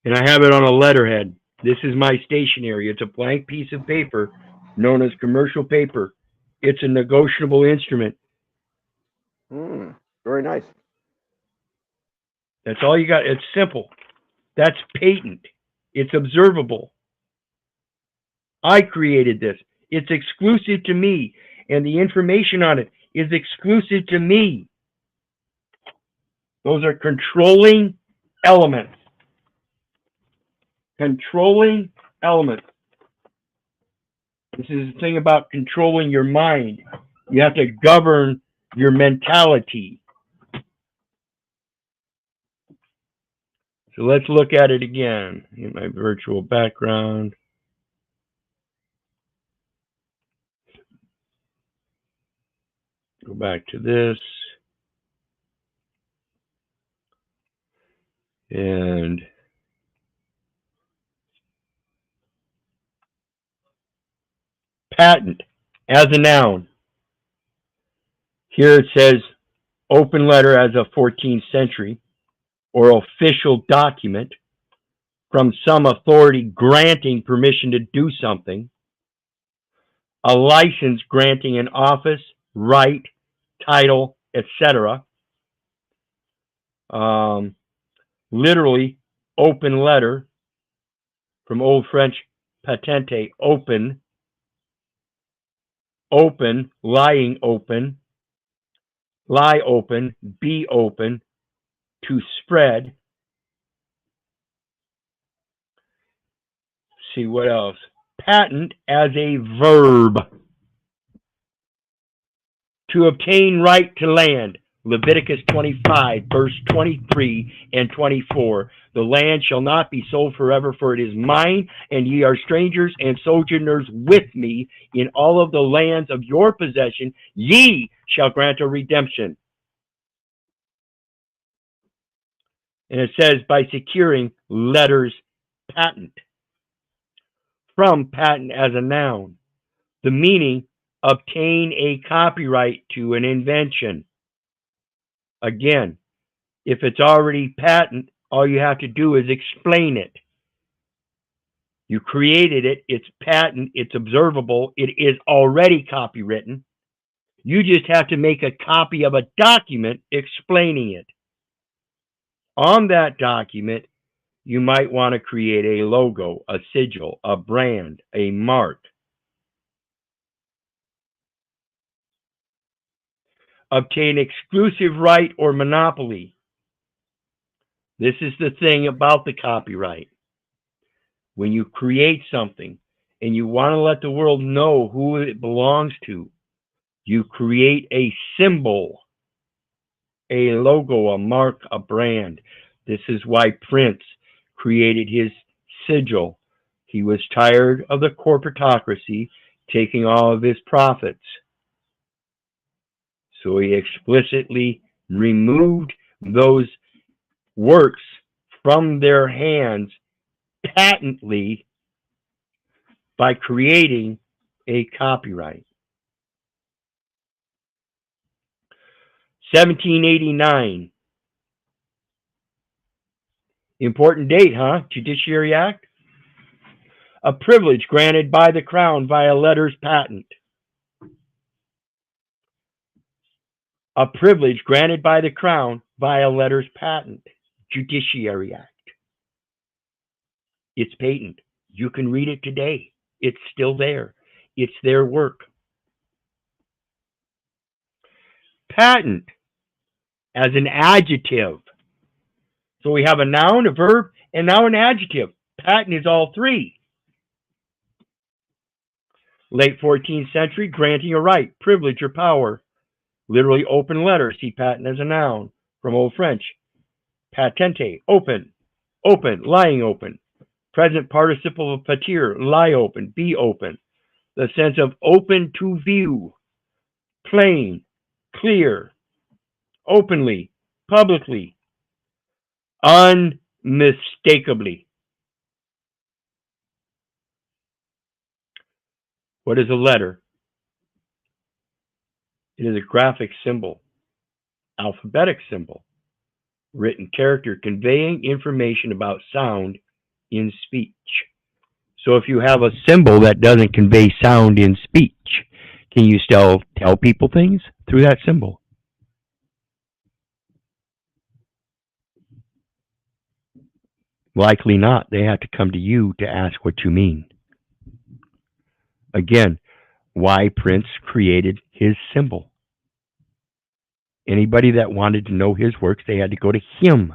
Speaker 1: And I have it on a letterhead. This is my stationery. It's a blank piece of paper known as commercial paper. It's a negotiable instrument.
Speaker 2: Very nice.
Speaker 1: That's all you got. It's simple. That's patent. It's observable. I created this. It's exclusive to me, and the information on it is exclusive to me. Those are controlling elements. Controlling elements. This is the thing about controlling your mind. You have to govern your mentality. So let's look at it again in my virtual background. Go back to this. And patent as a noun. Here it says open letter as a 14th century or official document from some authority granting permission to do something. A license granting an office, right, title, etc. Literally, open letter from Old French patente, open, open, lying open, lie open, be open, to spread. See what else? Patent as a verb. To obtain right to land. Leviticus 25, verse 23 and 24. The land shall not be sold forever, for it is mine, and ye are strangers and sojourners with me in all of the lands of your possession. Ye shall grant a redemption. And it says by securing letters patent. From patent as a noun. The meaning, obtain a copyright to an invention. Again, if it's already patent, all you have to do is explain it. You created it, it's patent, it's observable, it is already copywritten. You just have to make a copy of a document explaining it. On that document, you might want to create a logo, a sigil, a brand, a mark. Obtain exclusive right or monopoly. This is the thing about the copyright. When you create something and you want to let the world know who it belongs to, you create a symbol, a logo, a mark, a brand. This is why Prince created his sigil. He was tired of the corporatocracy taking all of his profits. So he explicitly removed those works from their hands patently by creating a copyright. 1789. Important date, huh? Judiciary Act. A privilege granted by the Crown via letters patent. A privilege granted by the Crown via letters patent. Judiciary Act. It's patent. You can read it today. It's still there. It's their work. Patent as an adjective. So we have a noun, a verb, and now an adjective. Patent is all three. Late 14th century, granting a right, privilege, or power. Literally open letter. See patent as a noun from Old French. Patente, open. Open, lying open. Present participle of patir, lie open, be open. The sense of open to view. Plain, clear, openly, publicly, unmistakably. What is a letter? It is a graphic symbol, alphabetic symbol, written character conveying information about sound in speech. So if you have a symbol that doesn't convey sound in speech, can you still tell people things through that symbol? Likely not. They have to come to you to ask what you mean. Again, why Prince created his symbol. Anybody that wanted to know his works, they had to go to him.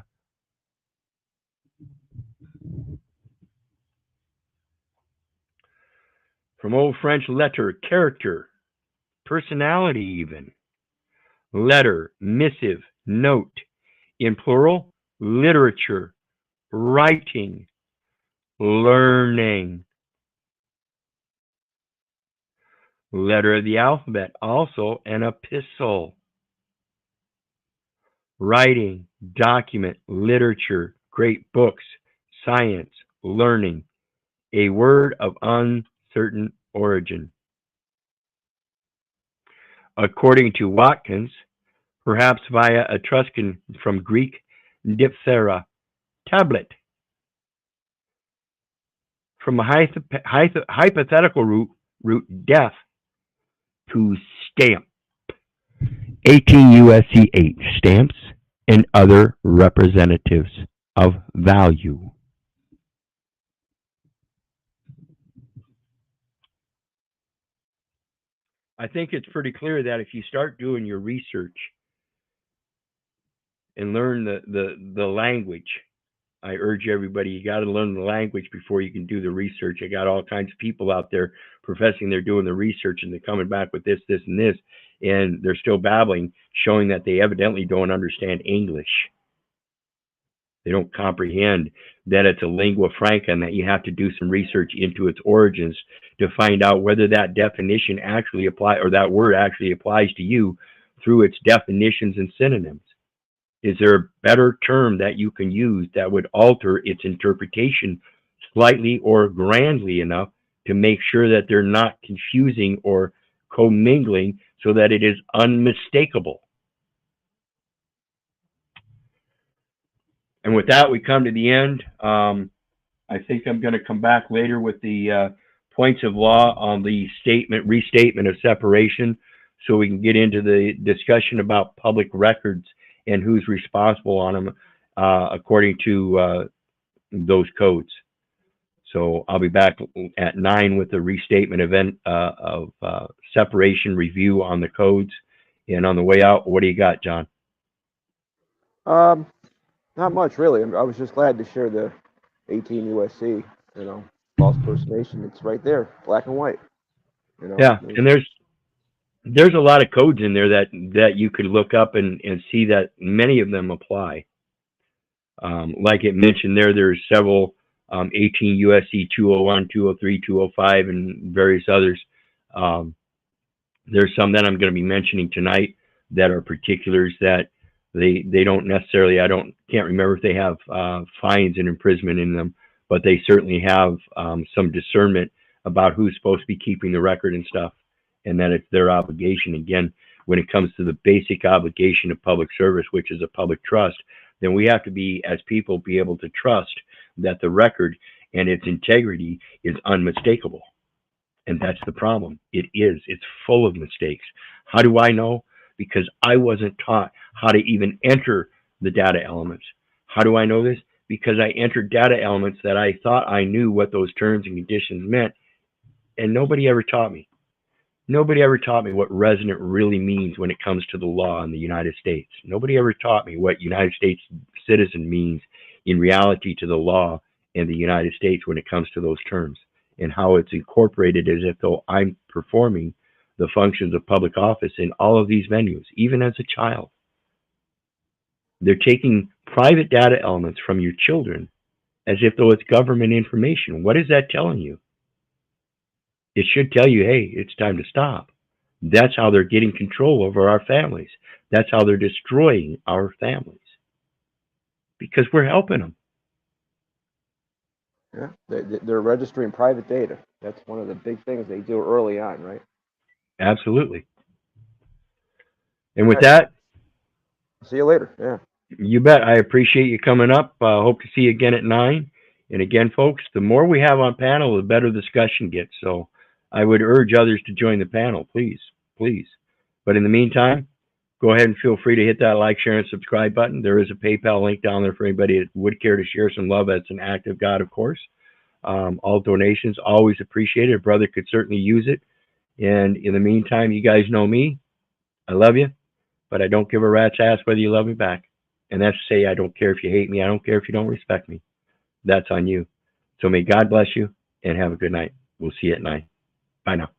Speaker 1: From Old French letter, character, personality even. Letter, missive, note. In plural, literature, writing, learning. Letter of the alphabet, also an epistle. Writing, document, literature, great books, science, learning. A word of uncertain origin. According to Watkins, perhaps via Etruscan from Greek diphthera, tablet. From a hypothetical root deaf to stamp. 18 U.S.C. 8, stamps and other representatives of value. I think it's pretty clear that if you start doing your research and learn the language, I urge everybody, you got to learn the language before you can do the research. I got all kinds of people out there professing they're doing the research and they're coming back with this, this, and this, and they're still babbling, showing that they evidently don't understand English. They don't comprehend that it's a lingua franca and that you have to do some research into its origins to find out whether that definition actually applies, or that word actually applies to you through its definitions and synonyms. Is there a better term that you can use that would alter its interpretation slightly or grandly enough to make sure that they're not confusing or commingling so that it is unmistakable? And with that, we come to the end. I think I'm going to come back later with the points of law on the restatement of separation, so we can get into the discussion about public records and who's responsible on them according to those codes. So I'll be back at 9 with the restatement event of separation review on the codes. And on the way out, what do you got, John?
Speaker 2: Not much, really. I was just glad to share the 18 U.S.C., false personation. It's right there, black and white.
Speaker 1: Yeah, and there's a lot of codes in there that you could look up and see that many of them apply. Like it mentioned there, there's several 18 USC 201, 203, 205, and various others. Um, there's some that I'm going to be mentioning tonight that are particulars that they don't necessarily, can't remember if they have fines and imprisonment in them, but they certainly have some discernment about who's supposed to be keeping the record and stuff, and that it's their obligation. Again, when it comes to the basic obligation of public service, which is a public trust, then we have to be, as people, be able to trust that the record and its integrity is unmistakable. And that's the problem. It is. It's full of mistakes. How do I know? Because I wasn't taught how to even enter the data elements. How do I know this? Because I entered data elements that I thought I knew what those terms and conditions meant, and nobody ever taught me. Nobody ever taught me what resident really means when it comes to the law in the United States. Nobody ever taught me what United States citizen means in reality to the law in the United States when it comes to those terms, and how it's incorporated as if though I'm performing the functions of public office in all of these venues, even as a child. They're taking private data elements from your children as if though it's government information. What is that telling you? It should tell you, hey, it's time to stop. That's how they're getting control over our families. That's how they're destroying our families, because we're helping them.
Speaker 2: Yeah, they're registering private data. That's one of the big things they do early on, right?
Speaker 1: Absolutely. And with
Speaker 2: Right.
Speaker 1: that,
Speaker 2: See you later. Yeah.
Speaker 1: you bet. I appreciate you coming up. Hope to see you again at 9. And again, folks, the more we have on panel, the better the discussion gets. So I would urge others to join the panel, please, please. But in the meantime, go ahead and feel free to hit that like, share, and subscribe button. There is a PayPal link down there for anybody that would care to share some love. That's an act of God, of course. All donations, always appreciated. A brother could certainly use it. And in the meantime, you guys know me. I love you, but I don't give a rat's ass whether you love me back. And that's to say, I don't care if you hate me. I don't care if you don't respect me. That's on you. So may God bless you and have a good night. We'll see you at 9. Bye now.